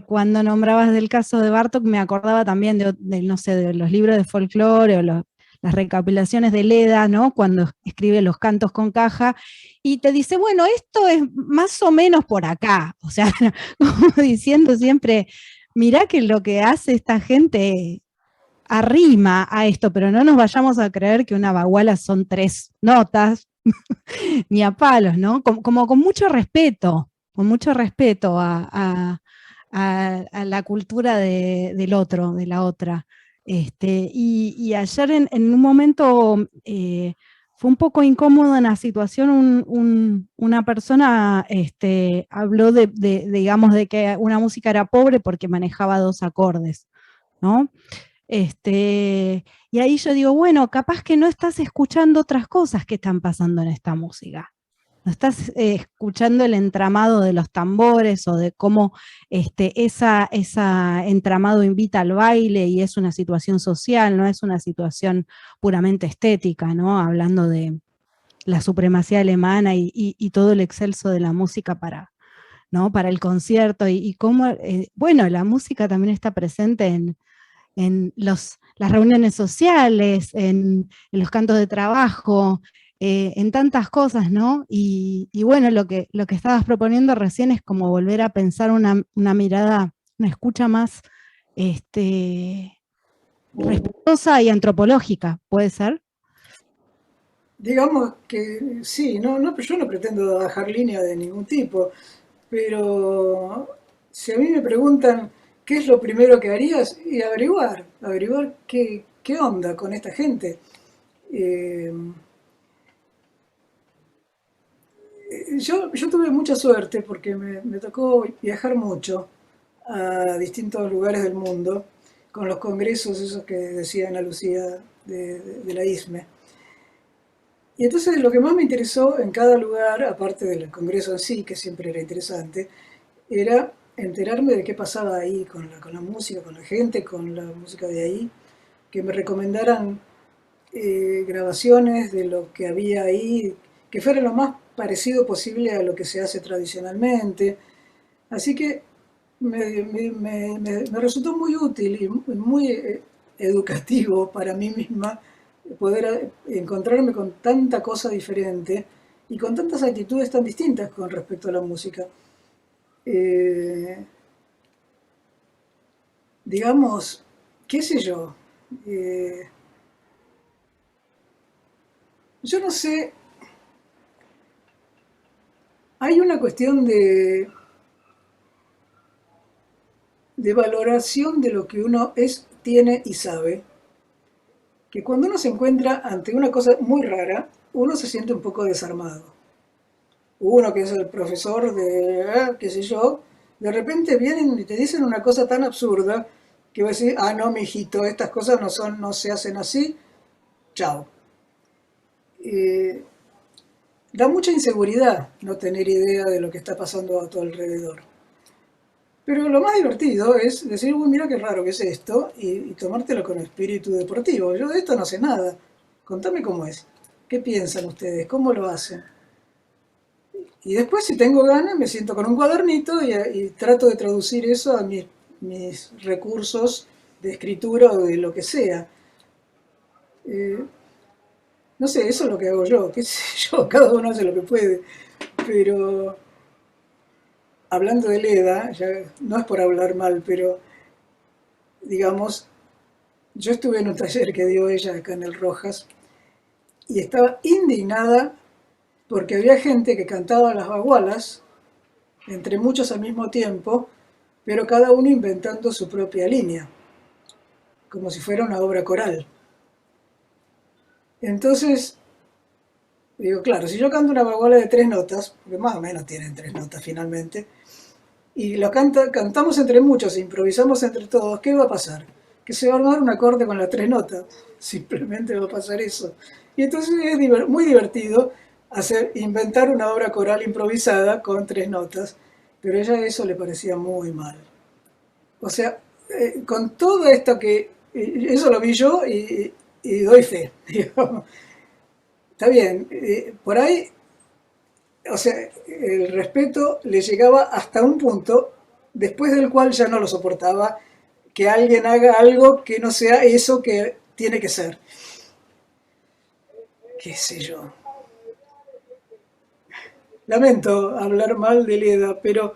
Cuando nombrabas del caso de Bartók, me acordaba también no sé, de los libros de folclore o las recopilaciones de Leda, ¿no? Cuando escribe los cantos con caja, y te dice, bueno, esto es más o menos por acá, o sea, como diciendo siempre, mirá que lo que hace esta gente arrima a esto, pero no nos vayamos a creer que una baguala son 3 notas, ni a palos, ¿no? Como con mucho respeto a la cultura del otro, de la otra. Y ayer en un momento fue un poco incómodo en la situación, una persona habló digamos, de que una música era pobre porque manejaba 2 acordes, ¿no? Y ahí yo digo, bueno, capaz que no estás escuchando otras cosas que están pasando en esta música. No estás escuchando el entramado de los tambores o de cómo esa entramado invita al baile y es una situación social, no es una situación puramente estética, ¿no? Hablando de la supremacía alemana y todo el excelso de la música ¿no? Para el concierto y cómo, bueno, la música también está presente en las reuniones sociales, en los cantos de trabajo, en tantas cosas, ¿no? Y bueno, lo que estabas proponiendo recién es como volver a pensar una mirada, una escucha más respetuosa y antropológica, ¿puede ser? Digamos que sí, yo no pretendo bajar línea de ningún tipo, pero si a mí me preguntan qué es lo primero que harías, y averiguar qué onda con esta gente. Yo tuve mucha suerte porque me tocó viajar mucho a distintos lugares del mundo con los congresos, esos que decía Ana Lucía de la ISME. Y entonces lo que más me interesó en cada lugar, aparte del congreso en sí, que siempre era interesante, era enterarme de qué pasaba ahí con la música, con la gente, con la música de ahí, que me recomendaran grabaciones de lo que había ahí, que fuera lo más parecido posible a lo que se hace tradicionalmente. Así que me resultó muy útil y muy educativo para mí misma poder encontrarme con tanta cosa diferente y con tantas actitudes tan distintas con respecto a la música. Digamos, qué sé yo, yo no sé, hay una cuestión de valoración de lo que uno es, tiene y sabe, que cuando uno se encuentra ante una cosa muy rara, uno se siente un poco desarmado. Uno que es el profesor de, qué sé yo, de repente vienen y te dicen una cosa tan absurda que vas a decir, ah, no, mijito, estas cosas no se hacen así, chao. Da mucha inseguridad no tener idea de lo que está pasando a tu alrededor. Pero lo más divertido es decir, uy, mira qué raro que es esto, y tomártelo con espíritu deportivo. Yo de esto no sé nada. Contame cómo es. ¿Qué piensan ustedes? ¿Cómo lo hacen? Y después, si tengo ganas, me siento con un cuadernito y trato de traducir eso a mis recursos de escritura o de lo que sea. No sé, eso es lo que hago yo, qué sé yo, cada uno hace lo que puede. Pero hablando de Leda, ya no es por hablar mal, pero digamos, yo estuve en un taller que dio ella acá en el Rojas y estaba indignada porque había gente que cantaba las bagualas, entre muchos al mismo tiempo, pero cada uno inventando su propia línea, como si fuera una obra coral. Entonces, digo, claro, si yo canto una baguala de 3 notas, porque más o menos tienen 3 notas finalmente, y lo cantamos entre muchos, improvisamos entre todos, ¿qué va a pasar? Que se va a armar un acorde con las 3 notas, simplemente va a pasar eso. Y entonces es muy divertido inventar una obra coral improvisada con 3 notas, pero a ella eso le parecía muy mal. O sea, con todo esto que, eso lo vi yo y doy fe, digamos. Está bien, por ahí, o sea, el respeto le llegaba hasta un punto, después del cual ya no lo soportaba, que alguien haga algo que no sea eso que tiene que ser. Qué sé yo. Lamento hablar mal de Leda, pero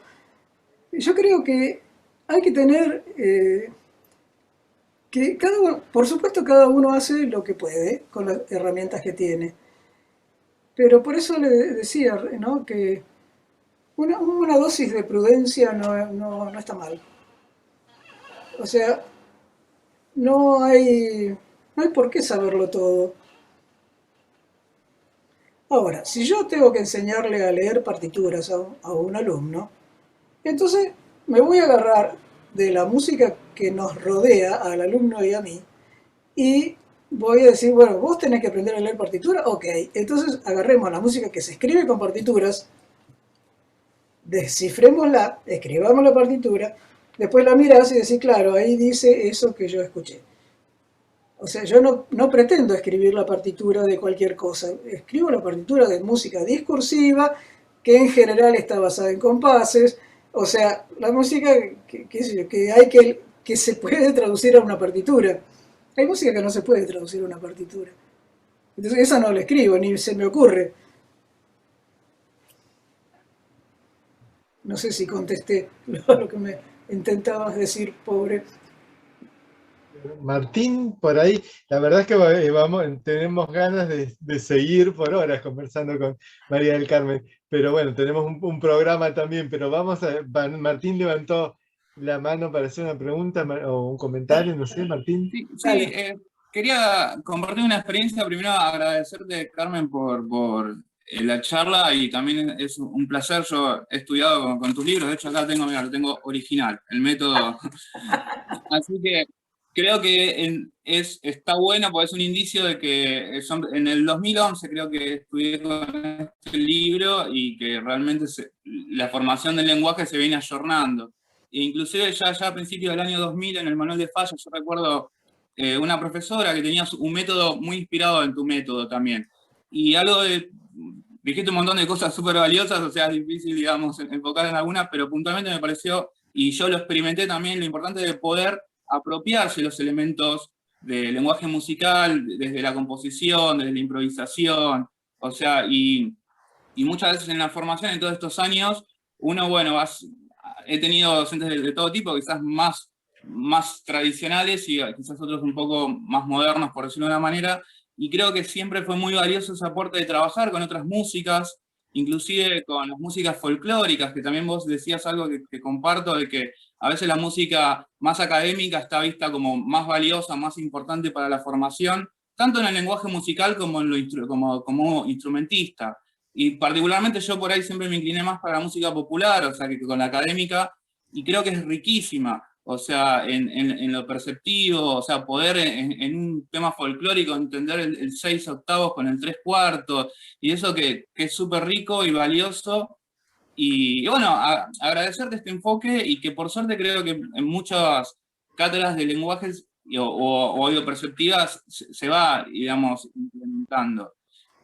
yo creo que hay que tener que cada uno, por supuesto cada uno hace lo que puede con las herramientas que tiene. Pero por eso le decía, ¿no?, que una dosis de prudencia no está mal. O sea, no hay por qué saberlo todo. Ahora, si yo tengo que enseñarle a leer partituras a un alumno, entonces me voy a agarrar de la música que nos rodea al alumno y a mí y voy a decir, bueno, vos tenés que aprender a leer partitura, ok, entonces agarremos la música que se escribe con partituras, descifrémosla, escribamos la partitura, después la mirás y decís, claro, ahí dice eso que yo escuché. O sea, yo no pretendo escribir la partitura de cualquier cosa, escribo la partitura de música discursiva, que en general está basada en compases, o sea, la música que se puede traducir a una partitura. Hay música que no se puede traducir a una partitura. Entonces esa no la escribo, ni se me ocurre. No sé si contesté lo que me intentabas decir, pobre. Martín, por ahí, la verdad es que tenemos ganas de seguir por horas conversando con María del Carmen, pero bueno, tenemos un programa también, pero Martín levantó la mano para hacer una pregunta o un comentario, no sé, Martín. Sí, quería compartir una experiencia, primero agradecerte, Carmen, por la charla y también es un placer. Yo he estudiado con tus libros, de hecho acá tengo, mira, lo tengo original, el método. Así que creo que está bueno porque es un indicio de que en el 2011 creo que estudié con este libro y que realmente la formación del lenguaje se viene ayornando. E inclusive ya a principios del año 2000 en el manual de fallas yo recuerdo una profesora que tenía un método muy inspirado en tu método también. Y dijiste un montón de cosas súper valiosas, o sea, es difícil, digamos, enfocar en algunas, pero puntualmente me pareció, y yo lo experimenté también, lo importante de poder apropiarse los elementos del lenguaje musical, desde la composición, desde la improvisación, o sea, y muchas veces en la formación, en todos estos años, uno, bueno, he tenido docentes de todo tipo, quizás más tradicionales y quizás otros un poco más modernos, por decirlo de una manera, y creo que siempre fue muy valioso ese aporte de trabajar con otras músicas, inclusive con las músicas folclóricas, que también vos decías algo que comparto, de que a veces la música más académica está vista como más valiosa, más importante para la formación, tanto en el lenguaje musical como como instrumentista. Y particularmente yo por ahí siempre me incliné más para la música popular, o sea, que con la académica, y creo que es riquísima, o sea, en lo perceptivo, o sea, poder en un tema folclórico entender el 6/8 con el 3/4, y eso que es súper rico y valioso. Y bueno, agradecerte este enfoque y que por suerte creo que en muchas cátedras de lenguajes o oído perceptivas se va, digamos, implementando.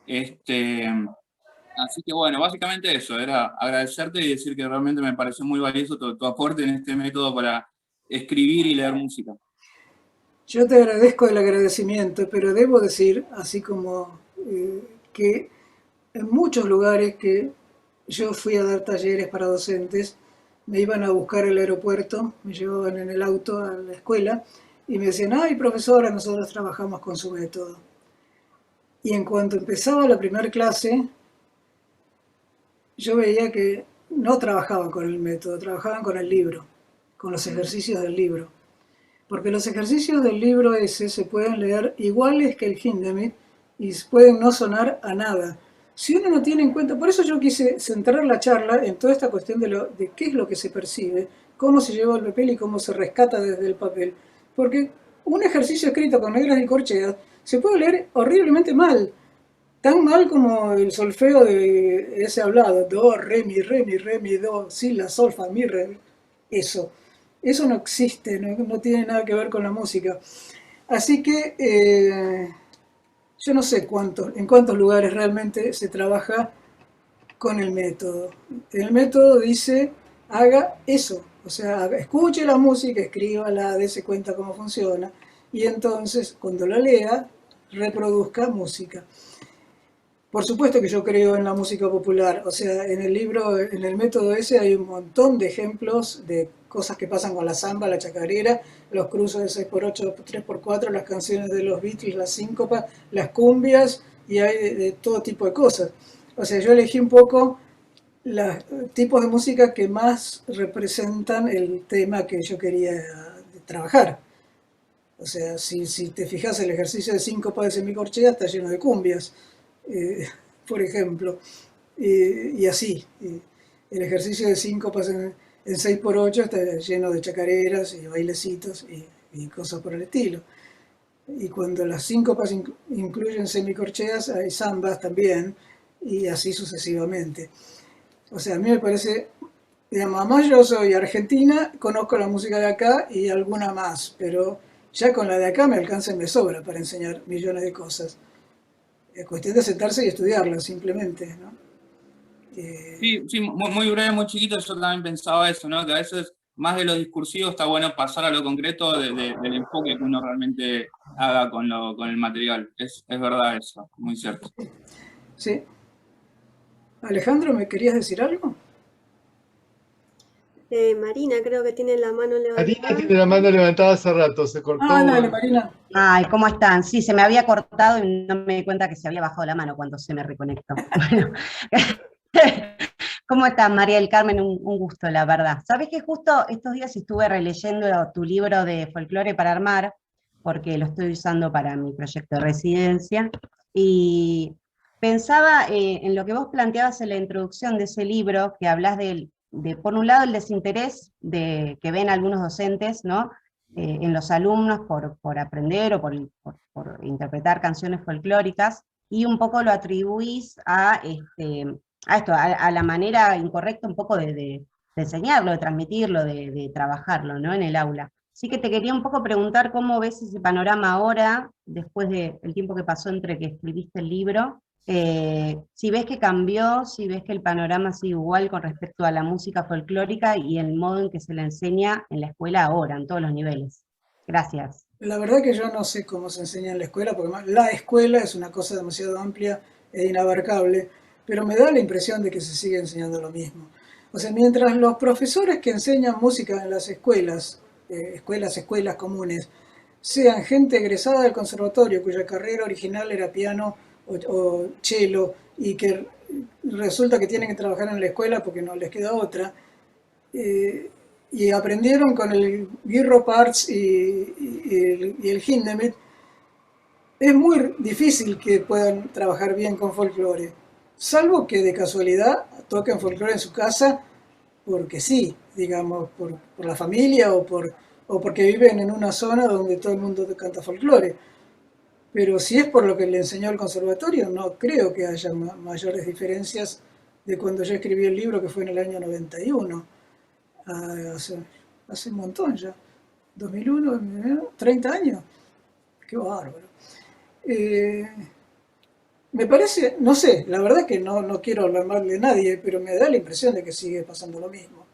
Así que bueno, básicamente eso, era agradecerte y decir que realmente me pareció muy valioso tu aporte en este método para escribir y leer música. Yo te agradezco el agradecimiento, pero debo decir, así como que en muchos lugares que yo fui a dar talleres para docentes, me iban a buscar al aeropuerto, me llevaban en el auto a la escuela y me decían, ay profesora, nosotros trabajamos con su método. Y en cuanto empezaba la primera clase, yo veía que no trabajaban con el método, trabajaban con el libro, con los ejercicios del libro. Porque los ejercicios del libro ese se pueden leer iguales que el Hindemith y pueden no sonar a nada. Si uno no tiene en cuenta, por eso yo quise centrar la charla en toda esta cuestión de qué es lo que se percibe, cómo se lleva el papel y cómo se rescata desde el papel. Porque un ejercicio escrito con negras y corcheas se puede leer horriblemente mal, tan mal como el solfeo de ese hablado, do, re, mi, do, si, la, sol, fa, mi, re, eso no existe, no tiene nada que ver con la música. Así que yo no sé en cuántos lugares realmente se trabaja con el método. El método dice, haga eso, o sea, escuche la música, escríbala, dése cuenta cómo funciona, y entonces cuando la lea, reproduzca música. Por supuesto que yo creo en la música popular, o sea, en el libro, en el método ese hay un montón de ejemplos de cosas que pasan con la samba, la chacarera, los cruzos de 6/8, 3/4, las canciones de los Beatles, las síncopas, las cumbias, y hay de todo tipo de cosas. O sea, yo elegí un poco los tipos de música que más representan el tema que yo quería trabajar. O sea, si te fijas, el ejercicio de síncopa de semicorchea está lleno de cumbias. Por ejemplo, y así, el ejercicio de síncopas en 6/8 está lleno de chacareras y bailecitos y cosas por el estilo. Y cuando las síncopas incluyen semicorcheas, hay zambas también, y así sucesivamente. O sea, a mí me parece, digamos, además yo soy argentina, conozco la música de acá y alguna más, pero ya con la de acá me alcanza y me sobra para enseñar millones de cosas. Es cuestión de sentarse y estudiarla, simplemente, ¿no? Sí, muy breve, muy chiquito, yo también pensaba eso, ¿no? Que a veces, más de lo discursivo, está bueno pasar a lo concreto del enfoque que uno realmente haga con el material. Es verdad eso, muy cierto. Sí. Alejandro, ¿me querías decir algo? Marina creo que tiene la mano levantada. Marina tiene la mano levantada hace rato, se cortó. Dale, Marina. Ay, ¿cómo están? Sí, se me había cortado y no me di cuenta que se había bajado la mano cuando se me reconectó. Bueno. ¿Cómo estás, María del Carmen? Un gusto, la verdad. Sabés que justo estos días estuve releyendo tu libro de Folclore para Armar, porque lo estoy usando para mi proyecto de residencia, pensaba en lo que vos planteabas en la introducción de ese libro, que hablas por un lado, el desinterés que ven algunos docentes, ¿no? En los alumnos por aprender o por interpretar canciones folclóricas, y un poco lo atribuís a esto, a la manera incorrecta un poco de enseñarlo, de transmitirlo, de trabajarlo, ¿no? En el aula. Así que te quería un poco preguntar cómo ves ese panorama ahora, después del tiempo que pasó entre que escribiste el libro, si ves que cambió, si ves que el panorama sigue igual con respecto a la música folclórica y el modo en que se la enseña en la escuela ahora, en todos los niveles. Gracias. La verdad que yo no sé cómo se enseña en la escuela, porque la escuela es una cosa demasiado amplia e inabarcable, pero me da la impresión de que se sigue enseñando lo mismo. O sea, mientras los profesores que enseñan música en las escuelas comunes, sean gente egresada del conservatorio, cuya carrera original era piano o cello, y que resulta que tienen que trabajar en la escuela porque no les queda otra, y aprendieron con el Guirro Parts y el Hindemith, es muy difícil que puedan trabajar bien con folclore, salvo que de casualidad toquen folclore en su casa porque sí, digamos, por la familia o porque viven en una zona donde todo el mundo canta folclore. Pero si es por lo que le enseñó el conservatorio, no creo que haya mayores diferencias de cuando yo escribí el libro, que fue en el año 91. Hace un montón ya. 2001, 30 años. Qué bárbaro. Me parece, no sé, la verdad que no quiero hablar mal de nadie, pero me da la impresión de que sigue pasando lo mismo.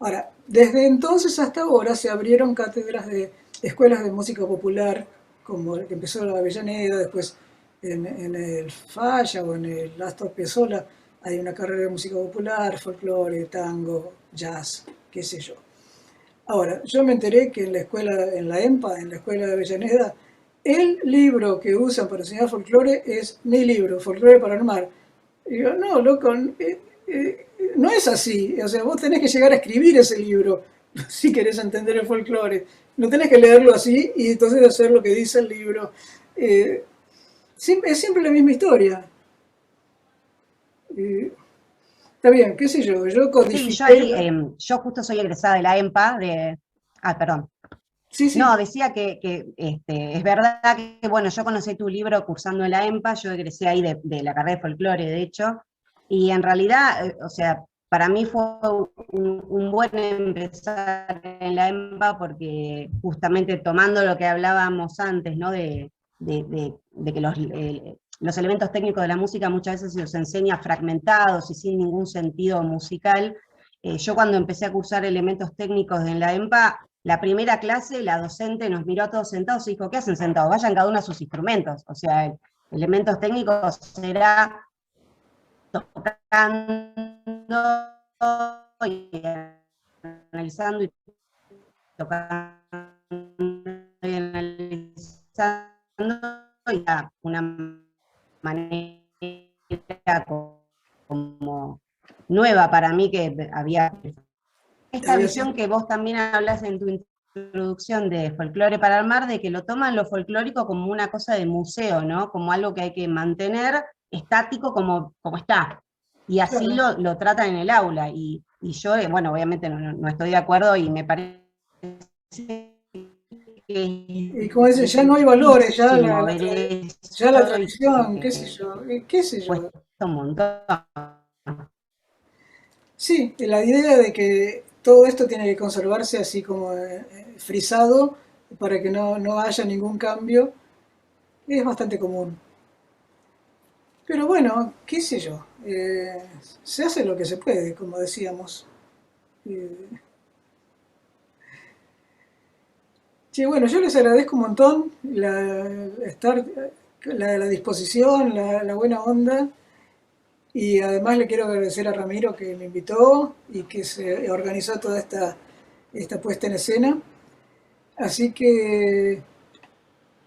Ahora, desde entonces hasta ahora se abrieron cátedras de escuelas de música popular, como el que empezó en la Avellaneda, después en el Falla o en el Astor Piazzolla hay una carrera de música popular, folclore, tango, jazz, qué sé yo. Ahora, yo me enteré que en la escuela, en la EMPA, en la escuela de Avellaneda, el libro que usan para enseñar folclore es mi libro, Folclore para Armar. Y yo, no, loco, no es así. O sea, vos tenés que llegar a escribir ese libro si querés entender el folclore. No tenés que leerlo así y entonces hacer lo que dice el libro. Es siempre la misma historia. Está bien, qué sé yo, yo codifiqué... Sí, yo justo soy egresada de la EMPA, perdón. Sí, sí. No, decía que es verdad que, bueno, yo conocí tu libro cursando en la EMPA, yo egresé ahí de la carrera de folclore, de hecho, y en realidad, o sea, para mí fue un buen empezar en la EMPA porque justamente tomando lo que hablábamos antes, ¿no? De que los elementos técnicos de la música muchas veces se los enseña fragmentados y sin ningún sentido musical. Yo cuando empecé a cursar elementos técnicos en la EMPA, la primera clase, la docente nos miró a todos sentados y dijo, ¿qué hacen sentados? Vayan cada uno a sus instrumentos. O sea, elementos técnicos será tocando y analizando y tocando y analizando y una manera como nueva para mí que había... Esta visión que vos también hablas en tu introducción de Folclore para Armar, de que lo toman lo folclórico como una cosa de museo, ¿no? Como algo que hay que mantener estático como está. Y así lo tratan en el aula. Y yo, bueno, obviamente no estoy de acuerdo y me parece que... Y como dicen, ya no hay valores, ya la tradición, qué sé yo. Cuesta un montón. Sí, la idea de que todo esto tiene que conservarse así como frisado para que no haya ningún cambio es bastante común. Pero bueno, qué sé yo, se hace lo que se puede, como decíamos. Sí, bueno, yo les agradezco un montón la disposición, la buena onda. Y además le quiero agradecer a Ramiro que me invitó y que se organizó toda esta puesta en escena. Así que,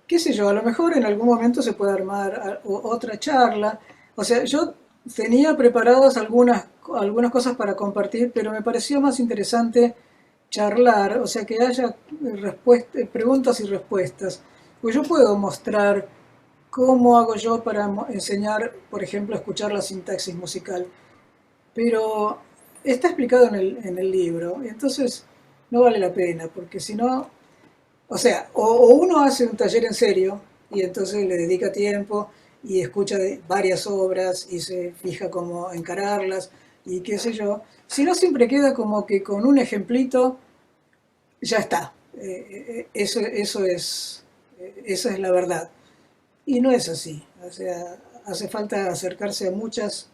qué sé yo, a lo mejor en algún momento se puede armar otra charla. O sea, yo tenía preparadas algunas cosas para compartir, pero me pareció más interesante charlar, o sea, que haya preguntas y respuestas. Pues yo puedo mostrar cómo hago yo para enseñar, por ejemplo, a escuchar la sintaxis musical. Pero está explicado en el libro, y entonces no vale la pena, porque si no, o sea, o uno hace un taller en serio, y entonces le dedica tiempo, y escucha varias obras, y se fija cómo encararlas, y qué sé yo. Si no, siempre queda como que con un ejemplito ya está. Esa es la verdad. Y no es así. O sea, hace falta acercarse a muchas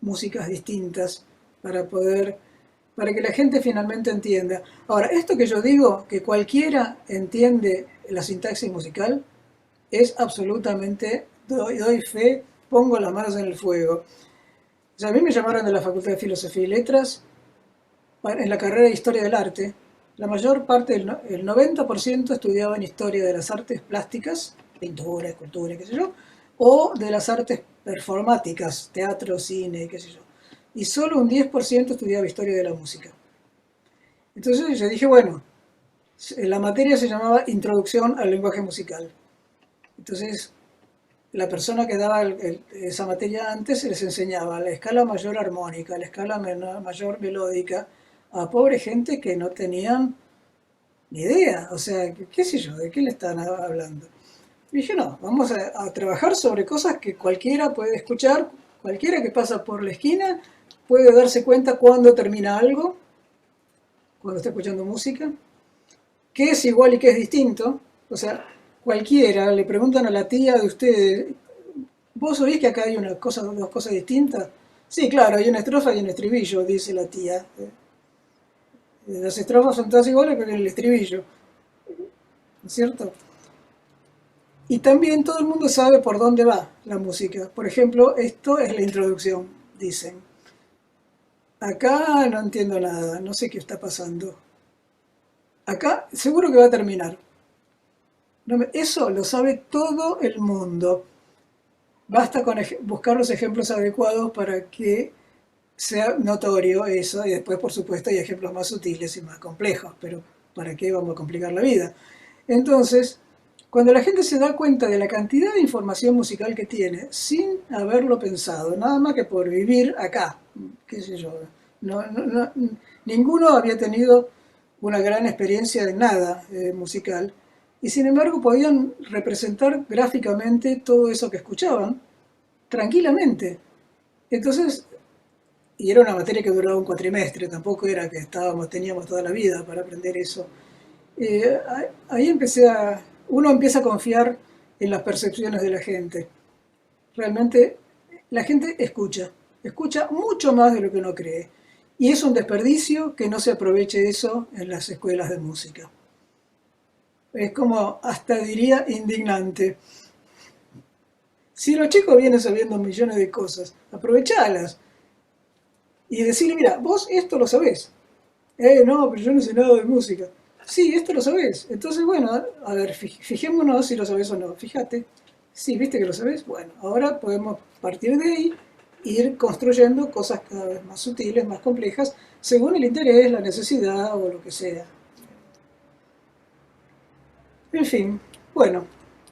músicas distintas para que la gente finalmente entienda. Ahora, esto que yo digo, que cualquiera entiende la sintaxis musical, es absolutamente, doy fe, pongo las manos en el fuego. O sea, a mí me llamaron de la Facultad de Filosofía y Letras en la carrera de Historia del Arte. La mayor parte, el 90% estudiaba en Historia de las Artes Plásticas, pintura, escultura, qué sé yo, o de las artes performáticas, teatro, cine, qué sé yo. Y solo un 10% estudiaba Historia de la Música. Entonces yo dije, bueno, la materia se llamaba Introducción al lenguaje musical. Entonces, la persona que daba esa materia antes les enseñaba la escala mayor armónica, la escala mayor melódica, a pobre gente que no tenían ni idea. O sea, qué sé yo, ¿de qué le están hablando? Y dije, no, vamos a trabajar sobre cosas que cualquiera puede escuchar, cualquiera que pasa por la esquina puede darse cuenta cuando termina algo, cuando está escuchando música, qué es igual y qué es distinto. O sea, cualquiera, le preguntan a la tía de ustedes, ¿vos oís que acá hay dos cosas distintas? Sí, claro, hay una estrofa y un estribillo, dice la tía. Las estrofas son todas iguales, pero el estribillo, ¿no es cierto? Y también todo el mundo sabe por dónde va la música. Por ejemplo, esto es la introducción, dicen. Acá no entiendo nada, no sé qué está pasando. Acá seguro que va a terminar. Eso lo sabe todo el mundo. Basta con buscar los ejemplos adecuados para que sea notorio eso, y después, por supuesto, hay ejemplos más sutiles y más complejos, pero ¿para qué vamos a complicar la vida? Entonces, cuando la gente se da cuenta de la cantidad de información musical que tiene, sin haberlo pensado, nada más que por vivir acá, qué sé yo, ninguno había tenido una gran experiencia de nada musical, y sin embargo podían representar gráficamente todo eso que escuchaban tranquilamente. Entonces, y era una materia que duraba un cuatrimestre, tampoco era que teníamos toda la vida para aprender eso. Ahí uno empieza a confiar en las percepciones de la gente. Realmente la gente escucha mucho más de lo que uno cree. Y es un desperdicio que no se aproveche eso en las escuelas de música. Es como, hasta diría, indignante. Si los chicos vienen sabiendo millones de cosas, aprovechalas. Y decirle, mira, vos esto lo sabés. No, pero yo no sé nada de música. Sí, esto lo sabés. Entonces, bueno, a ver, fijémonos si lo sabés o no. Fíjate. Sí, ¿viste que lo sabés? Bueno, ahora podemos partir de ahí e ir construyendo cosas cada vez más sutiles, más complejas, según el interés, la necesidad o lo que sea. En fin, bueno.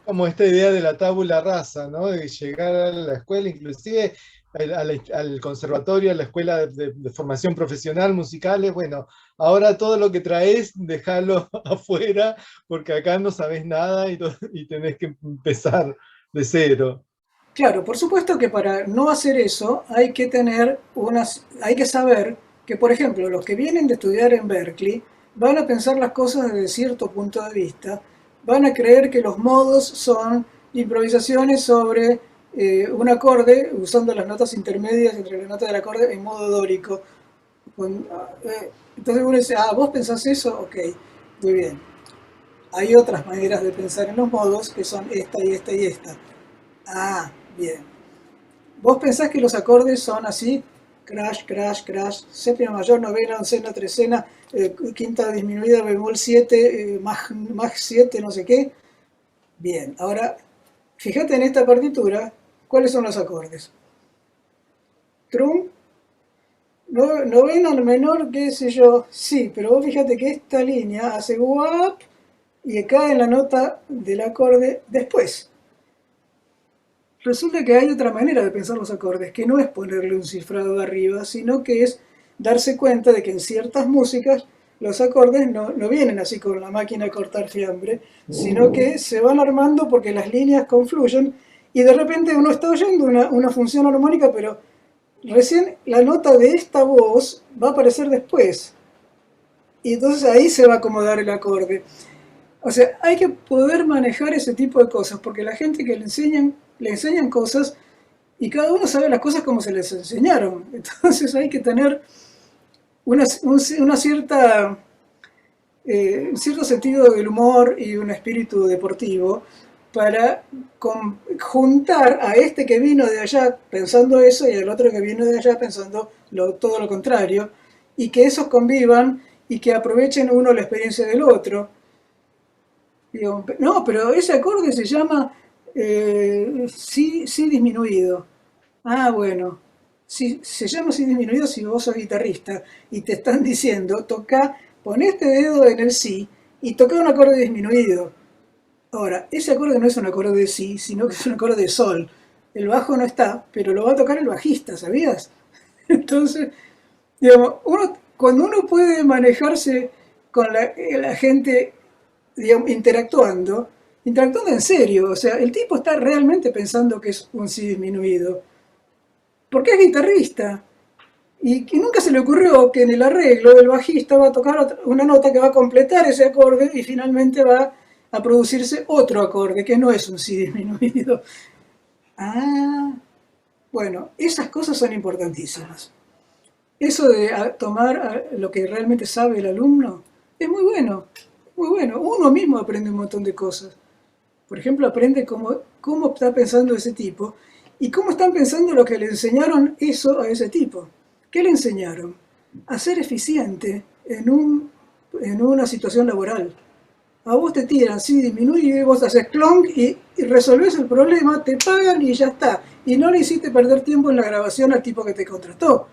Como esta idea de la tabula rasa, ¿no? De llegar a la escuela, inclusive al conservatorio, a la escuela de formación profesional, musicales, bueno, ahora todo lo que traes, déjalo afuera, porque acá no sabes nada y tenés que empezar de cero. Claro, por supuesto que para no hacer eso hay que saber que, por ejemplo, los que vienen de estudiar en Berkeley van a pensar las cosas desde cierto punto de vista, van a creer que los modos son improvisaciones sobre un acorde, usando las notas intermedias entre las notas del acorde en modo dórico. Entonces uno dice, vos pensás eso, ok, muy bien. Hay otras maneras de pensar en los modos que son esta y esta y esta. Bien. ¿Vos pensás que los acordes son así? Crash, crash, crash, séptima mayor, novena, oncena, trecena, quinta disminuida, bemol 7, mag 7, no sé qué. Bien, ahora, fíjate en esta partitura, ¿cuáles son los acordes? Trum, novena menor, qué sé yo, sí, pero vos fíjate que esta línea hace guap y cae en la nota del acorde después. resulta que hay otra manera de pensar los acordes, que no es ponerle un cifrado arriba, sino que es darse cuenta de que en ciertas músicas los acordes no vienen así con la máquina de cortar fiambre, sino que se van armando porque las líneas confluyen y de repente uno está oyendo una función armónica, pero recién la nota de esta voz va a aparecer después. Y entonces ahí se va a acomodar el acorde. O sea, hay que poder manejar ese tipo de cosas, porque la gente que le enseñan cosas y cada uno sabe las cosas como se les enseñaron. Entonces hay que tener un cierto sentido del humor y un espíritu deportivo para juntar a este que vino de allá pensando eso y al otro que vino de allá pensando todo lo contrario, y que esos convivan y que aprovechen uno la experiencia del otro. Digo, no, pero ese acorde se llama si disminuido. Ah, bueno, si se llama si disminuido si vos sos guitarrista y te están diciendo, pon este dedo en el si y toca un acorde disminuido. Ahora, ese acorde no es un acorde de si, sino que es un acorde de sol. El bajo no está, pero lo va a tocar el bajista, ¿sabías? Entonces, digamos, cuando uno puede manejarse con la gente, digamos, interactuando en serio, o sea, el tipo está realmente pensando que es un si disminuido, porque es guitarrista, y que nunca se le ocurrió que en el arreglo el bajista va a tocar una nota que va a completar ese acorde y finalmente va a producirse otro acorde, que no es un si disminuido. Ah, bueno, esas cosas son importantísimas. Eso de tomar lo que realmente sabe el alumno es muy bueno, muy bueno. Uno mismo aprende un montón de cosas. Por ejemplo, aprende cómo está pensando ese tipo y cómo están pensando lo que le enseñaron eso a ese tipo. ¿Qué le enseñaron? A ser eficiente en una situación laboral. A vos te tiran, sí, disminuye, vos haces clonk y resolvés el problema, te pagan y ya está. Y no le hiciste perder tiempo en la grabación al tipo que te contrató.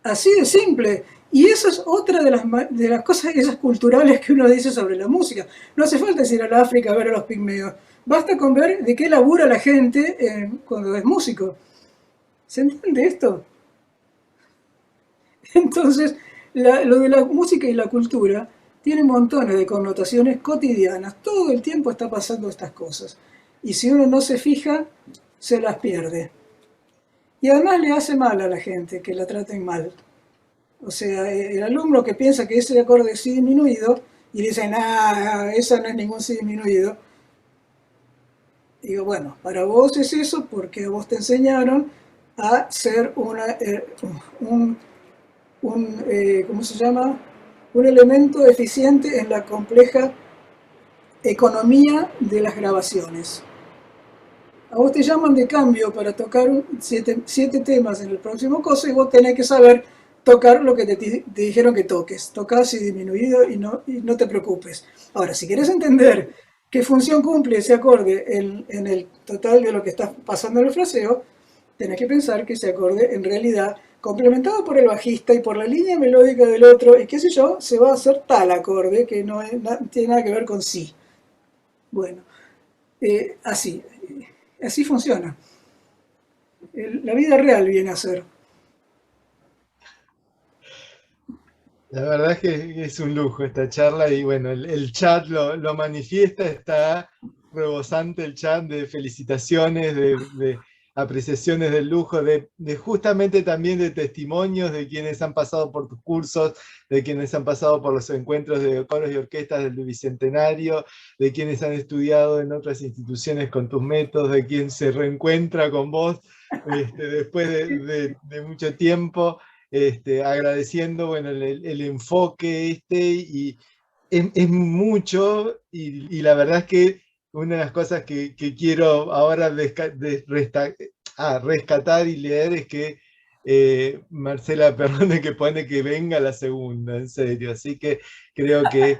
Así de simple. Y eso es otra de las cosas esas culturales que uno dice sobre la música. No hace falta ir al África a ver a los pigmeos. Basta con ver de qué labura la gente cuando es músico. ¿Se entiende esto? Entonces, lo de la música y la cultura tiene montones de connotaciones cotidianas. Todo el tiempo está pasando estas cosas. Y si uno no se fija, se las pierde. Y además le hace mal a la gente que la traten mal. O sea, el alumno que piensa que ese acorde es si disminuido y le dicen, esa no es ningún si disminuido. Digo, bueno, para vos es eso porque a vos te enseñaron a ser ¿cómo se llama? Un elemento eficiente en la compleja economía de las grabaciones. A vos te llaman de cambio para tocar 7 temas en el próximo coso y vos tenés que saber tocar lo que te dijeron que toques. Tocás y disminuido y no te preocupes. Ahora, si querés entender qué función cumple ese acorde en el total de lo que está pasando en el fraseo, tenés que pensar que ese acorde en realidad, complementado por el bajista y por la línea melódica del otro, y qué sé yo, se va a hacer tal acorde que no tiene nada que ver con si. Bueno, así funciona. La vida real viene a ser. La verdad es que es un lujo esta charla y bueno, el chat lo manifiesta, está rebosante el chat de felicitaciones, de apreciaciones del lujo, de justamente también de testimonios de quienes han pasado por tus cursos, de quienes han pasado por los encuentros de coros y orquestas del Bicentenario, de quienes han estudiado en otras instituciones con tus métodos, de quien se reencuentra con vos después de mucho tiempo, agradeciendo bueno, el enfoque y es mucho y la verdad es que una de las cosas que quiero ahora rescatar y leer es que Marcela Perrone que pone que venga la segunda, en serio. Así que creo que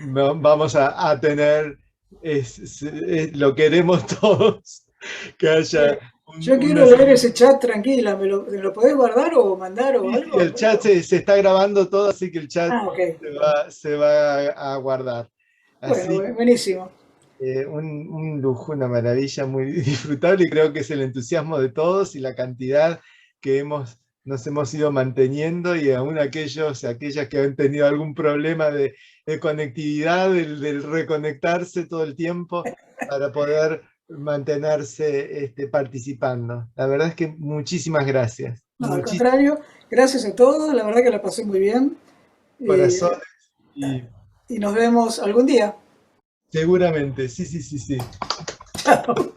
vamos a tener, lo queremos todos, que haya... Yo quiero leer ese chat tranquila, ¿me lo podés guardar o mandar o algo? El chat se está grabando todo, así que el chat okay. se va a guardar. Bueno, buenísimo. un lujo, una maravilla muy disfrutable, y creo que es el entusiasmo de todos y la cantidad que nos hemos ido manteniendo, y aún aquellas que han tenido algún problema de conectividad, del reconectarse todo el tiempo para poder mantenerse participando. La verdad es que muchísimas gracias. No, al contrario, gracias a todos, la verdad que la pasé muy bien. Corazones. Y nos vemos algún día. Seguramente, sí. Chao.